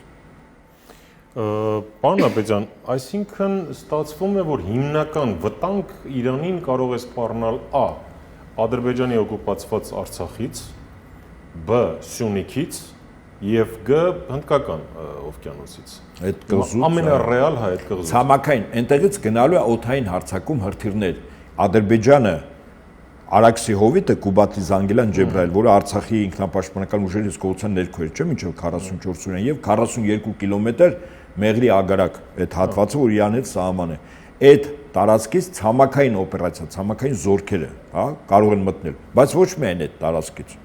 Պարոն Աբեջան, այսինքն ստացվում է, որ հիմնական վտանգ Իրանին կարող է սպառնալ Ա. Ադրբեջանի օկուպացված Արցախից, Բ. Սյունիքից եւ Գ. Հնդկական օվկիանոսից։ Այդ կղզուց ամենառեալ հայ այդ կղզուց։ Ցամաքային, այնտեղից գնալու է օդային հարձակում հրթիռներ։ Ադրբեջանը Արաքսի հովիտը Կուբատի Զանգելան Ջեբրայել, որը Արցախի ինքնապաշտպանական ուժերի հսկողության ներքո էր, չէ՞, մինչև 44 օրեն եւ 42 կիլոմետր Մեղրի ագարակ, այդ հատվածը, որ Իրանից սահման է։ Այդ տարածքից ցամաքային օպերացիա, ցամաքային զորքերը, հա, կարող են մտնել, բայց ոչ միայն այդ տարածքից։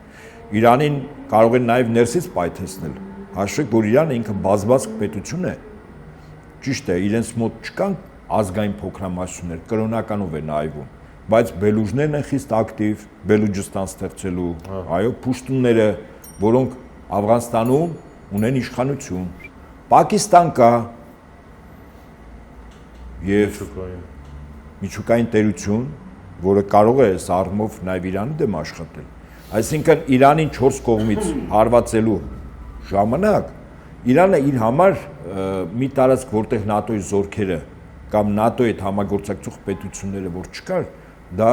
Իրանին կարող են նաև ներսից պայթեցնել։ Հաշվեք, որ Իրանը ինքը բազմազգ պետություն է։ Ճիշտ է, իրենց մոտ չկան ազգային փոքրամասնություններ, կրոնականով է նայվում, բայց բելուջներն են խիստ ակտիվ, Բելուջստան ստեղծելու, այո, փուշտունները, որոնք Աֆղանստանում ունեն իշխանություն։ Պակիստան կա եւ միջուկային տերություն, որը կարող է այս առումով նաև Իրանի դեմ աշխատել։ Այսինքն Իրանին 4 կողմից հարվածելու ժամանակ Իրանը իր համար մի տարածք, որտեղ ՆԱՏՕ-ի զորքերը կամ ՆԱՏՕ-ի հետ համագործակցող պետությունները որ չկար, դա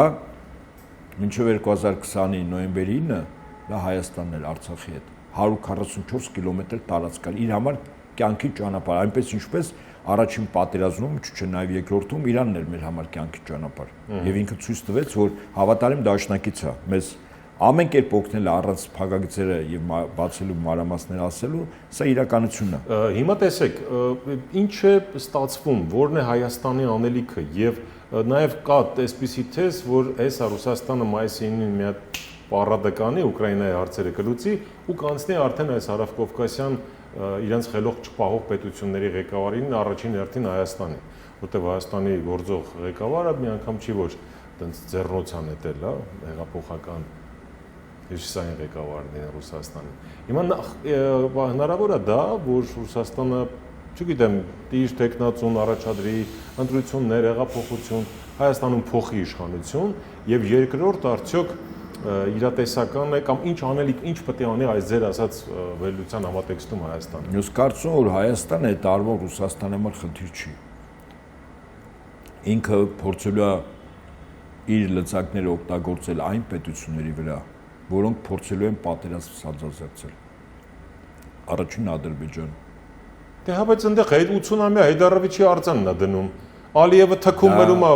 մինչև 2020-ի նոյեմբերի 9-ը դա Հայաստանն էր Արցախի հետ 144 կիլոմետր տարածք կար իր համար կյանքի ճանապարհ, այնպես ինչպես առաջին պատերազմում, չէ՞ նաև երկրորդում Իրանն էր մեր համար կյանքի ճանապարհ։ Եվ ինքը ցույց տվեց, որ հավատարիմ դաշնակից է, մեզ ամեն կերպ օգնել առանց փակագծերը եւ բացելու մանրամասներ ասելու, սա իրականությունն է։ Հիմա տեսեք, ինչ է ստացվում, որն է Հայաստանի անելիքը եւ նաեւ կա այսպիսի թեզ, որ այս Ռուսաստանը մայիսի 9-ին մի հատ պարադը կանի Ուկրաինայի հարցերը կլուծի ու կանցնի արդեն այս հարավկովկասյան իրենց խելոք չպահող պետությունների ղեկավարին առաջին հերթին Հայաստանի, որտեղ Հայաստանի գործող ղեկավարը մի անգամ չի որ այդպես ձեռնոցան էտել, հա, հեղափոխական հյուսիսային ղեկավարն է Ռուսաստանի։ Հիմա հնարավոր է դա, որ Ռուսաստանը, չգիտեմ, դիժ տեխնացուն առաջադրի, ընտրություններ, հեղափոխություն, Հայաստանում փոխի իշխանություն եւ երկրորդ արդյոք իրատեսական է կամ ինչ անելիք, ինչ պետք է անի այս ձեր ասած վերլուծության համատեքստում Հայաստանը։ Ես կարծում եմ, որ Հայաստանը այդ արվող Ռուսաստանի համար խնդիր չի։ Ինքը փորձելու է իր լծակները օգտագործել այն պետությունների վրա, որոնք փորձելու են պատերազմ սանձազերծել։ Առաջին Ադրբեջան։ Դե հա բայց այնտեղ 80-ամյա Հայդարովիչի արձանն է դնում։ Ալիևը թքում մերում է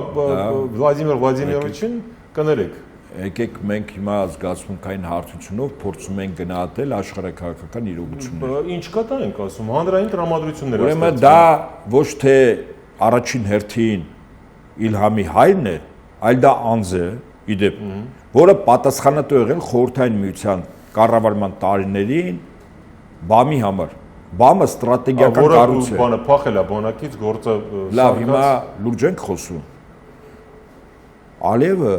Վլադիմիր Վլադիմիրովիչին, կներեք։ Եկեք մենք հիմա զգացմունքային հարթությունով փորձում ենք գնահատել աշխարհաքաղաքական իրողությունները։ Ինչ կա դա ենք ասում, հանրային տրամադրություններ։ Ուրեմն դա ոչ թե առաջին հերթին Իլհամի հայրն է, այլ դա անձ է, իդեպ, որը պատասխանատու եղել Խորհրդային Միության կառավարման տարիներին ԲԱՄ-ի համար։ ԲԱՄ-ը ստրատեգիական կառույց է։ Բանը փախել է բանակից գործը։ Լավ, հիմա լուրջ ենք խոսում։ Ալիևը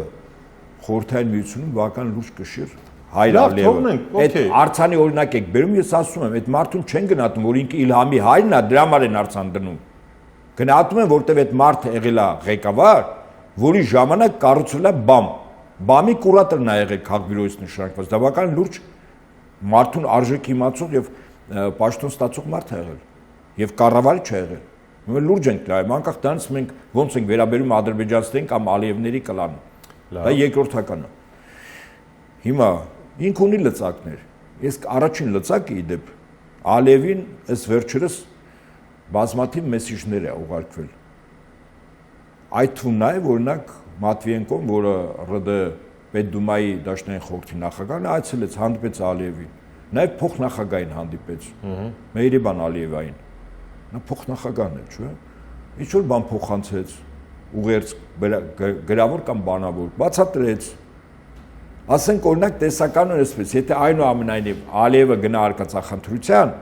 Խորհրդային Միությունում բական լուրջ կշիռ հայր Ալիևը։ Այդ Արցանի օրինակ եք բերում, ես ասում եմ, այդ մարդուն չեն գնահատում, որ ինքը Իլհամի հայրն է, դրա համար են Արցան դնում։ Գնահատում են, որտեվ այդ մարդը եղել է ղեկավար, որի ժամանակ կառուցվել է ԲԱՄ։ ԲԱՄ-ի կուրատորն է եղել քաղբյուրոյից նշանակված, դա բական լուրջ մարդուն արժեք իմացող եւ պաշտոն ստացող մարդ է եղել եւ կառավարիչ է եղել։ Մենք լուրջ ենք դրա, անկախ դրանից մենք ոնց ենք վերաբերում ադրբեջանցիներին կամ Ալիևների կլանը։ Դա երկրորդականը։ Հիմա ինք ունի լծակներ։ Ես առաջին լծակը իդեպ Ալիևին այս վերջերս բազմաթիվ մեսիջներ է ուղարկվել։ Այդ թվում նաև օրինակ Մատվիենկոն, որը ՌԴ Պետդումայի Դաշնային խորհրդի նախագահն է, այցելեց հանդիպեց Ալիևին։ Նաև փոխնախագահին հանդիպեց։ Մեհրիբան Ալիևային։ Նա փոխնախագահն է, չէ՞։ Ինչ որ բան փոխանցեց, ուղերձ գրավոր կամ բանավոր, բացատրեց։ Ասենք օրինակ տեսականն էսպես, եթե այնուամենայնիվ Ալիևը գնա արկածախնդրության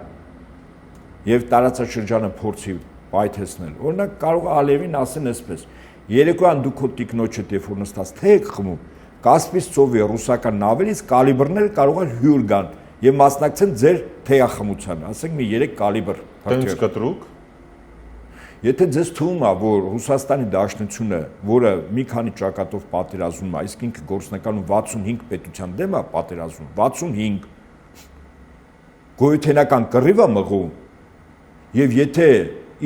եւ տարածաշրջանը փորձի պայթեցնել, օրինակ կարող է Ալիևին ասեն էսպես. երեկոյան դու քո տիկնոջ հետ երբ որ նստած թե եք խմում, Կասպից ծովի ռուսական նավերից կալիբրները կարող են հյուր գան եւ մասնակցեն ձեր թեյախմությանը, ասենք մի 3 կալիբր։ Տենց կտրուկ։ Եթե ձեզ թվում է, որ Ռուսաստանի Դաշնությունը, որը մի քանի ճակատով պատերազմում է, իսկ ինքը գործնականում 65 պետության դեմ է պատերազմում, 65 գոյութենական կռիվ է մղում, եւ եթե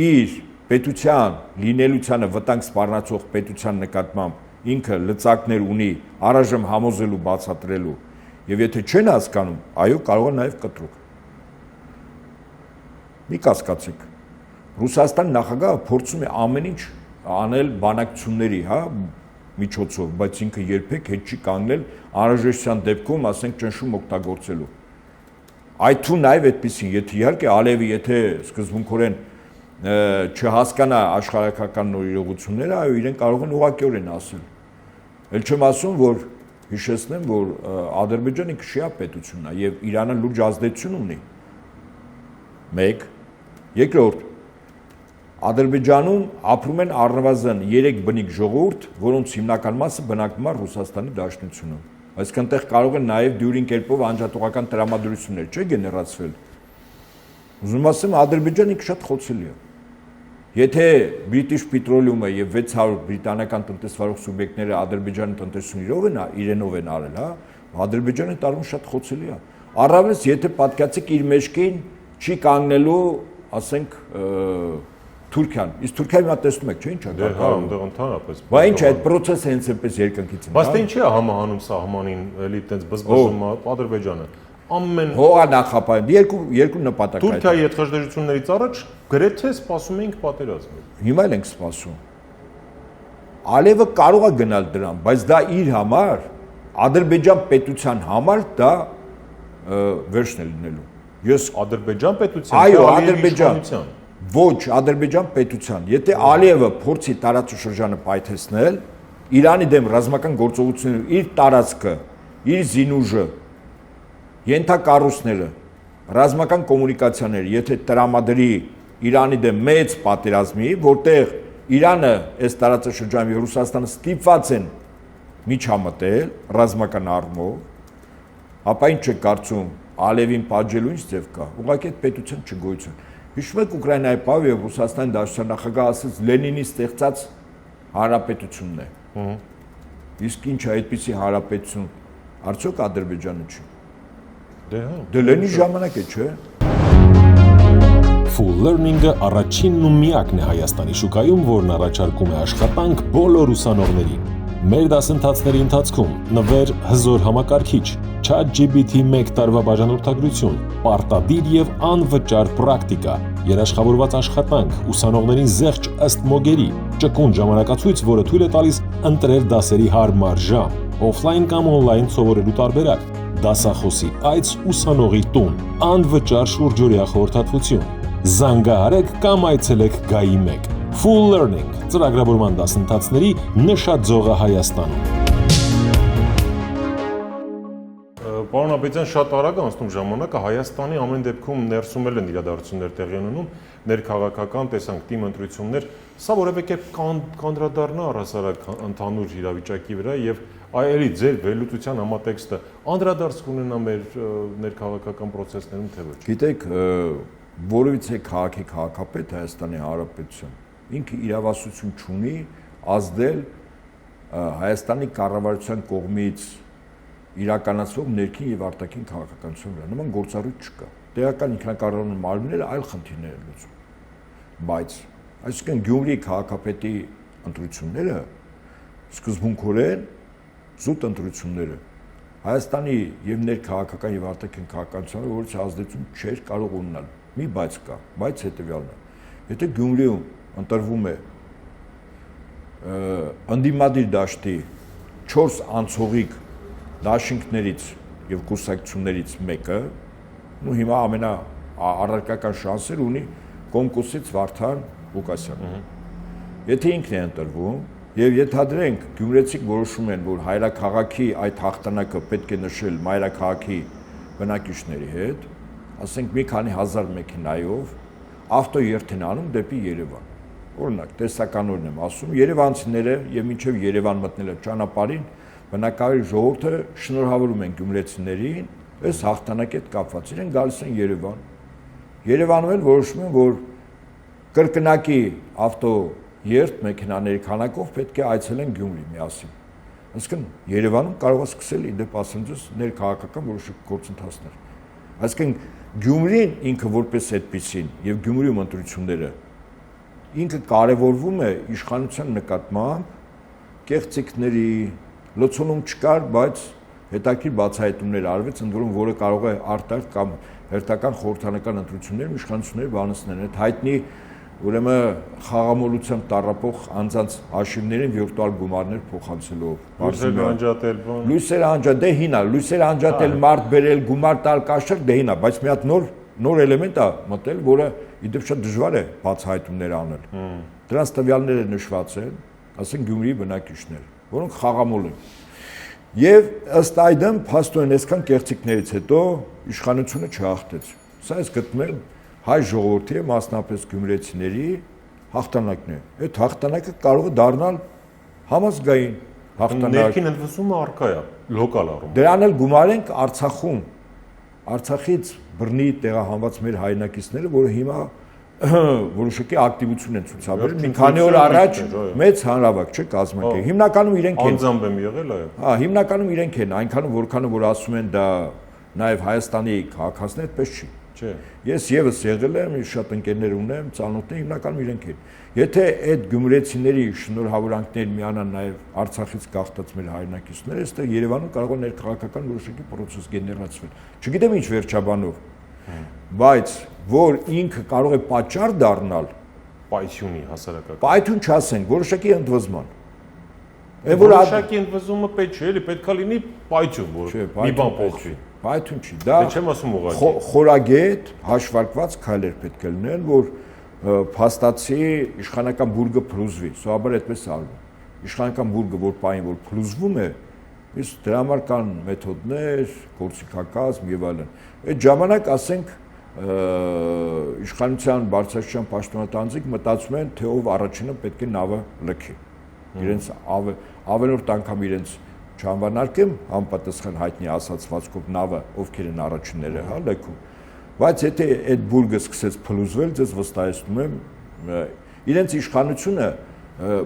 իր պետության լինելությանը վտանգ սպառնացող պետության նկատմամբ ինքը լծակներ ունի առայժմ համոզելու, բացատրելու, եւ եթե չեն հասկանում, այո, կարող է նաեւ կտրուկ։ Մի կասկածեք։ Ռուսաստանի նախագահը փորձում է ամեն ինչ անել բանակցությունների, հա, միջոցով, բայց ինքը երբեք հետ չի կանգնել անհրաժեշտության դեպքում, ասենք, ճնշում օգտագործելու։ Այդ թու նաև այդպեսին, եթե իհարկե Ալիևը եթե սկզբունքորեն չհասկանա աշխարհակական նոր իրողությունները, այո, իրեն կարող են ուղղակիորեն ասել։ Էլ չեմ ասում, որ հիշեցնեմ, որ Ադրբեջանը քշիա պետությունն է եւ Իրանը լուրջ ազդեցություն ունի։ 1. Երկրորդ, Ադրբեջանում ապրում են առնվազն 3 բնիկ ժողովուրդ, որոնց հիմնական մասը բնակվում է Ռուսաստանի Դաշնությունում։ Այսինքն այնտեղ կարող են նաև դյուրին կերպով անջատողական տրամադրություններ չէ գեներացվել։ Ուզում ասեմ, Ադրբեջանը շատ խոցելի է։ Եթե British Petroleum-ը եւ 600 բրիտանական տնտեսվարող սուբյեկտները Ադրբեջանի տնտեսությունը իրենով են արել, հա, Ադրբեջանը տարում շատ խոցելի է։ Առավելս եթե պատկացեք իր մեջքին չի կանգնելու, ասենք, Թուրքիան, իսկ Թուրքիայի մա տեսնում եք, չէ՞ ինչ է Դե հա, այնտեղ ընդհանրապես։ Բա ինչ է այդ process-ը հենց այնպես երկնքից Բայց դե ինչի է համահանում սահմանին, էլի այտենց բզբզում Ադրբեջանը։ Ամեն հողա նախապայում երկու նպատակ է։ Թուրքիայի ետխժդերություններից առաջ գրեթե սպասում էինք պատերազմ։ Հիմա էլ ենք սպասում։ Ալիևը կարող է գնալ դրան, բայց դա իր համար, Ադրբեջան պետության համար դա վերջն է լինելու։ Ես Ադրբեջան պետության, այո, Ադրբեջան։ Ոչ, Ադրբեջան պետության։ Եթե Ալիևը փորձի տարածաշրջանը պայթեցնել, Իրանի դեմ ռազմական գործողությունները, իր տարածքը, իր զինուժը, ենթակառույցները, ռազմական կոմունիկացիաները, եթե տրամադրի Իրանի դեմ մեծ պատերազմի, որտեղ Իրանը այս տարածաշրջանում եւ Ռուսաստանը ստիպված են միջամտել ռազմական առումով, ապա ինչ է կարծում Ալիևին պատժելու ինչ ձև կա։ Ուղղակի այդ պետության չգոյություն։ Հիշում եք Ուկրաինայի պահը եւ Ռուսաստանի դաշնության նախագահը ասաց Լենինի ստեղծած հանրապետությունն է։ Իսկ ինչ է այդպիսի հանրապետություն արդյոք Ադրբեջանը չի։ Դե հա։ Դե Լենինի ժամանակ է, չէ՞։ Full Learning-ը առաջինն ու միակն է Հայաստանի շուկայում, որն առաջարկում է աշխատանք բոլոր ուսանողներին։ Մեր դասընթացների ընթացքում նվեր հզոր համակարգիչ, ChatGPT 1 տարվա բաժանորդագրություն, պարտադիր եւ անվճար պրակտիկա, երաշխավորված աշխատանք, ուսանողներին զեղչ ըստ մոգերի, ճկուն ժամանակացույց, որը թույլ է տալիս ընտրել դասերի հարմար ժամ, օֆլայն կամ օնլայն սովորելու տարբերակ, դասախոսի այց ուսանողի տուն, անվճար շուրջօրյա խորհրդատվություն։ Զանգահարեք կամ այցելեք Գայի 1։ Full Learning ծրագրավորման դասընթացների նշաձողը Հայաստանում։ Պարոն Աբեդյան, շատ արագ անցնում ժամանակը, Հայաստանի ամեն դեպքում ներսում են իրադարձություններ տեղի ունենում, ներքաղաքական տեսանք թիմ ընտրություններ, սա որևէ կերպ կանդրադառնա առհասարակ ընդհանուր իրավիճակի վրա եւ այելի ձեր վերլուծության համատեքստը անդրադարձ կունենա մեր ներքաղաքական process-ներում թե ոչ։ Գիտեք, որովհետեւ քաղաքի քաղաքապետ Հայաստանի Հանրապետության ինքը իրավասություն չունի ազդել Հայաստանի կառավարության կողմից իրականացվող ներքին եւ արտաքին քաղաքականության վրա։ Նման գործառույթ չկա։ Տեղական ինքնակառավարման մարմինները այլ խնդիրներ են լուծում։ Բայց այսինքն Գյումրի քաղաքապետի ընտրությունները սկզբունքորեն զուտ ընտրությունները Հայաստանի եւ ներքաղաքական եւ արտաքին քաղաքականության որից ազդեցություն չէր կարող ունենալ։ Մի բայց կա, բայց հետեւյալն է։ Եթե Գյումրիում ընտրվում է ընդդիմադիր դաշտի 4 անցողիկ դաշինքներից եւ կուսակցություններից մեկը, ու հիմա ամենաառարկական շանսեր ունի Կոմկուսից Վարդան Ղուկասյանը։ Եթե ինքն է ընտրվում եւ ենթադրենք գյումրեցիք որոշում են, որ հայրաքաղաքի այդ հաղթանակը պետք է նշել մայրաքաղաքի բնակիչների հետ, ասենք մի քանի հազար մեքենայով ավտոերթ են անում դեպի Երևան։ Օրինակ, տեսականորեն եմ ասում, երևանցիները եւ մինչեւ Երևան մտնելը ճանապարհին բնակավայրի ժողովուրդը շնորհավորում են գյումրեցիներին, այս հաղթանակի հետ կապված իրեն գալիս են Երևան։ Երևանում էլ որոշում են, որ կրկնակի ավտոերթ մեքենաների քանակով պետք է այցելեն Գյումրի միասին։ Այսինքն Երևանում կարող է սկսել իդեպ ասենց ներքաղաքական որոշ գործընթացներ։ Այսինքն Գյումրին ինքը որպես այդպեսին եւ Գյումրիում ընտրությունները ինքը կարևորվում է իշխանության նկատմամբ կեղծիքների լոցոնում չկար, բայց հետաքրքիր բացահայտումներ արվեց, ընդ որում որը կարող է արտարտ կամ հերթական խորհրդանական ընտրություններում իշխանությունները բանացնել։ Այդ հայտնի ուրեմն խաղամոլությամբ տառապող անձանց հաշիվներին վիրտուալ գումարներ փոխանցելով։ Լույսերը անջատել, դե հինա, լույսերը անջատել, մարդ բերել, գումար տալ, կաշառ, դե հինա, բայց մի հատ նոր էլեմենտ է մտել, որը իդեպ շատ դժվար է բացահայտումներ անել։ Դրանց տվյալները նշված են, ասենք Գյումրիի բնակիչներ, որոնք խաղամոլ են։ Եվ ըստ այդմ փաստորեն այսքան կեղծիքներից հետո իշխանությունը չհաղթեց։ Սա ես գտնում եմ հայ ժողովրդի, մասնապես գյումրեցիների հաղթանակն է։ Այդ հաղթանակը կարող է դառնալ համազգային հաղթանակ։ Ներքին ընդվզումը առկա է, լոկալ առումով։ Դրան էլ գումարենք Արցախում։ Արցախից բռնի տեղահանված մեր հայրենակիցները, որը հիմա որոշակի ակտիվություն են ցուցաբերել։ Մի քանի օր առաջ մեծ հանրավակ չէ կազմակերպել։ Հիմնականում իրենք են։ Անձամբ եմ եղել, այո։ Հա, հիմնականում իրենք են, այնքան որքանը որ ասում են դա նաև Հայաստանի քաղաքացիներ, այդպես չի։ Չէ։ Ես եւս եղել եմ, շատ ընկերներ ունեմ, ծանոթներ, հիմնականում իրենք են։ Եթե այդ գյումրեցիների շնորհավորանքներ միանան նաեւ Արցախից գաղթած մեր հայրենակիցները, այստեղ Երևանում կարող է ներքաղաքական որոշակի process գեներացվել։ Չգիտեմ ինչ վերջաբանով, բայց որ ինքը կարող է պատճառ դառնալ պայթյունի հասարակական։ պայթյուն չասենք, որոշակի ընդվզման։ Որոշակի ընդվզումը պետք չէ, էլի պետքա լինի պայթյուն, որ մի բան փոխվի։ Պայթյուն չի, դա չեմ ասում ուղղակի։ Խորագետ հաշվարկված քայլեր պետք է լինեն, որ փաստացի իշխանական բուրգը փլուզվի, սովորաբար այդպես արվում։ Իշխանական բուրգը որ պայն որ փլուզվում է, իսկ դրա համար կան մեթոդներ, գործիքակազմ եւ այլն։ Այդ ժամանակ ասենք իշխանության բարձրաստիճան պաշտոնատանձիկ մտածում են, թե ով առաջինը պետք է նավը լքի։ Իրենց ավելորդ անգամ իրենց չանվանարկեմ համապատասխան հայտնի ասացվածքով նավը ովքեր են առաջինները, հա, լքում։ Բայց եթե այդ բուրգը սկսեց փլուզվել, ձեզ վստահեցնում եմ, իրենց իշխանությունը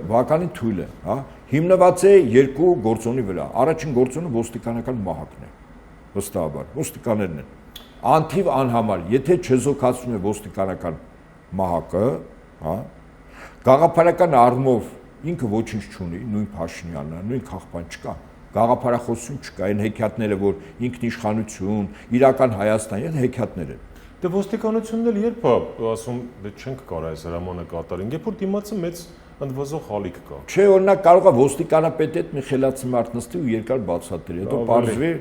բավականին թույլ է, հա, հիմնված է երկու գործոնի վրա։ Առաջին գործոնը ոստիկանական մահակն է, վստահաբար, ոստիկաներն են։ Անթիվ անհամար, եթե չեզոքացվում է ոստիկանական մահակը, հա, գաղափարական առումով ինքը ոչինչ չունի, նույն Փաշինյանը, նույն Խախպան չկա, գաղափարախոսություն չկա, այն հեքիաթները, որ ինքնիշխանություն, իրական Հայաստան, այդ հեքիաթներ են։ Դե ոստիկանությունն էլ երբ է ասում, դե չենք կարող այս հրամանը կատարենք, երբ որ դիմացը մեծ ընդվզող հալիք կա։ Չէ, օրինակ կարող է ոստիկանապետի հետ մի խելացի մարդ նստի ու երկար բացատրի, հետո պարզվի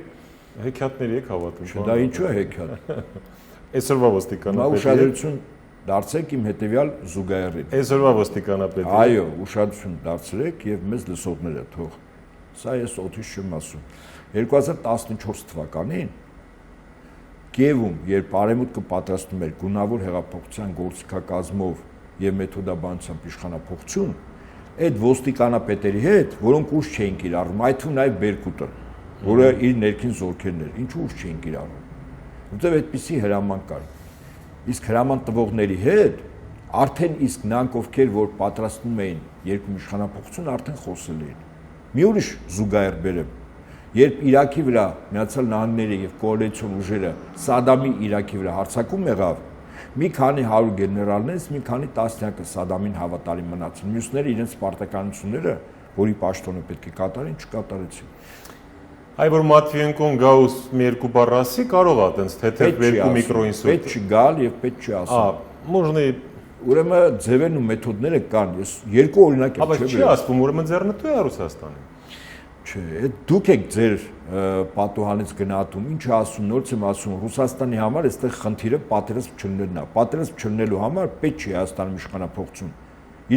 հեքիաթների եք հավատում։ Չէ, դա ինչու է հեքիաթ։ Այսօրվա ոստիկանապետի ուշադրություն դարձեք իմ հետևյալ զուգահեռին։ Այսօրվա ոստիկանապետի։ Այո, ուշադրություն դարձրեք եւ մեզ լսողները թող։ Սա ես օդից չեմ ասում։ 2014 թվականին Կիևում, երբ Արևմուտքը պատրաստում էր գունավոր հեղափոխության գործիքակազմով եւ մեթոդաբանությամբ իշխանապողություն, այդ ոստիկանապետերի հետ, որոնք ուժ չէին կիրառում, այդ թվում նաեւ Բերկուտը, որը իր ներքին զորքերն էր, ինչու ուժ չէին կիրառում։ Որտեւ այդպիսի հրաման կար։ Իսկ հրաման տվողների հետ արդեն իսկ նրանք ովքեր որ պատրաստում էին երկու իշխանապողություն արդեն խոսել էին։ Մի ուրիշ զուգահեռ բերեմ, երբ Իրաքի վրա Միացյալ Նահանգները եւ կոալիցիոն ուժերը Սադամի Իրաքի վրա հարձակում եղավ, մի քանի 100 գեներալներից մի քանի տասնյակը Սադամին հավատարիմ մնացին, մյուսները իրենց պարտականությունները, որի պաշտոնը պետք է կատարեն, չկատարեցին։ Այ որ Մատվիենկոն գա ու մի երկու բառ ասի, կարող է այտենց թեթև երկու միկրոինսուլտ։ Պետք չի գալ եւ պետք չի ասել։ Можно Ուրեմն ձևերն ու մեթոդները կան։ Ես երկու օրինակ եմ չի ասում, ուրեմն ձեռնտու է Ռուսաստանը։ Չէ, այդ դուք եք ձեր պատուհանից գնահատում, ինչ ասում, նորից եմ ասում, Ռուսաստանի համար այստեղ խնդիրը պատերազմ չլինելն է։ Պատերազմ չլինելու համար պետք չի Հայաստանում իշխանապողություն։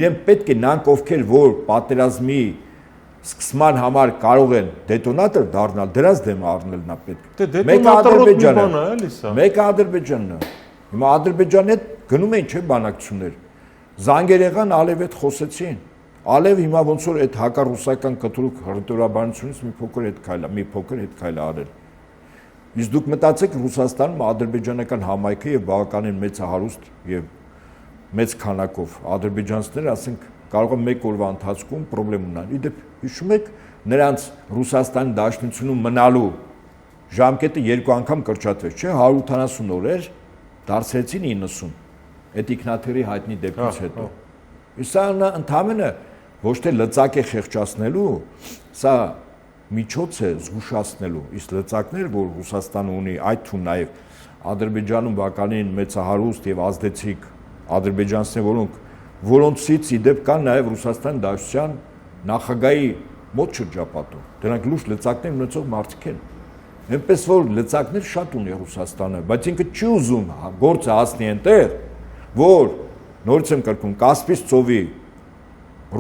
Իրեն պետք է նրանք ովքեր որ պատերազմի սկսման համար կարող են դետոնատոր դառնալ, դրանց դեմ առնելն է պետք։ Մեկը Ադրբեջանն է, էլի սա։ Մեկը Ադրբեջանն է։ Հիմա Ադրբեջանի հետ գնում են չէ բանակցություններ։ Զանգեր եղան, Ալև հետ խոսեցին։ Ալև հիմա ոնց որ այդ հակառուսական կտրուկ հռետորաբանությունից մի փոքր հետ քայլ արել։ Իսկ դուք մտածեք Ռուսաստանում ադրբեջանական համայնքը եւ բավականին մեծ հարուստ եւ մեծ քանակով ադրբեջանցիներ, ասենք, կարող է մեկ օրվա ընթացքում խնդրեմ ունենալ։ Իդեպ հիշում եք նրանց Ռուսաստանի Դաշնությունում մնալու ժամկետը երկու անգամ կրճատվեց, չէ՞, 180 օրեր դարձրեցին 90։ Այդ ինքնաթիռի հայտնի դեպքից հետո։ Իսկ սա ընդհանրապես ոչ թե լծակ է խեղճացնելու, սա միջոց է զգուշացնելու։ Իսկ լծակներ, որ Ռուսաստանը ունի, այդ թվում նաև Ադրբեջանում բավականին մեծահարուստ եւ ազդեցիկ ադրբեջանցիներ, որոնցից իդեպ կան նաև Ռուսաստան Դաշնության նախագահի մոտ շրջապատում։ Դրանք լուրջ լծակներ ունեցող մարդիկ են։ Այնպես որ լծակներ շատ ունի Ռուսաստանը, բայց ինքը չի ուզում գործը հասնի այնտեղ, որ նորից եմ կրկնում, Կասպից ծովի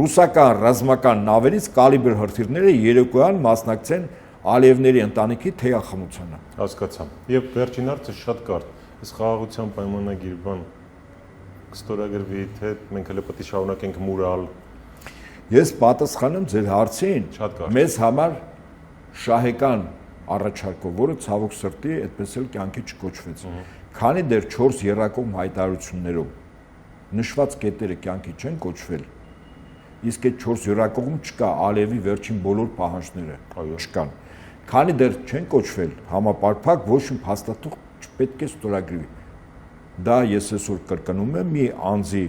ռուսական ռազմական նավերից կալիբր հրթիռները երեկոյան մասնակցեն Ալիևների ընտանիքի թեյախմությանը։ Հասկացա։ Եվ վերջին հարցը շատ կարճ։ Այս խաղաղության պայմանագիր բան կստորագրվի, թե մենք հենց պետք է շարունակենք մուրալ։ Ես պատասխանեմ ձեր հարցին։ Մեզ համար շահեկան առաջարկով, որը ցավոք սրտի այդպես էլ կյանքի չկոչվեց։ Քանի դեռ 4 երրակողմ հայտարարություններով նշված կետերը կյանքի չեն կոչվել, իսկ այդ 4 երրակողում չկա Ալիևի վերջին բոլոր պահանջները, չկան։ Քանի դեռ չեն կոչվել համապարփակ, ոչ մի փաստաթուղթ չպետք է ստորագրվի։ Դա ես այսօր կրկնում եմ մի անձի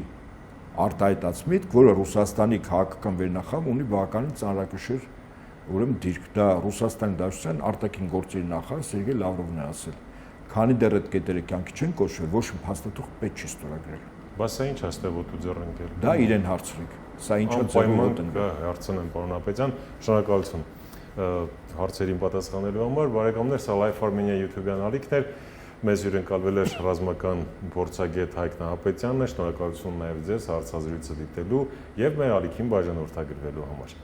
արտահայտած միտք, որը Ռուսաստանի քաղաքական վերնախավ ունի բավականին ծանրակշիռ ուրեմն դիրք։ Դա Ռուսաստանի Դաշնության արտաքին գործերի նախարար Սերգեյ Լավրովն է ասել։ Քանի դեռ այդ կետերը կյանքի չեն կոչվել, ոչ մի փաստաթուղթ պետք չի ստորագրել։ Բայց սա ինչ է ստեվոտ ու ձեռնարկել։ Դա իրեն հարցրեք։ Սա ինչա ձեռնարկել են։ Հարցնեմ պարոն Ապետյան, շնորհակալություն հարցերին պատասխանելու համար։ Բարեկամներ, սա Life Armenia YouTube-յան ալիքն էր։ Մեզ հյուրընկալվել էր ռազմական փորձագետ Հայկ Նահապետյանն է, շնորհակալություն նաև ձեզ հարցազրույցը դիտելու եւ մեր ալիքին բաժանորդագրվելու համար։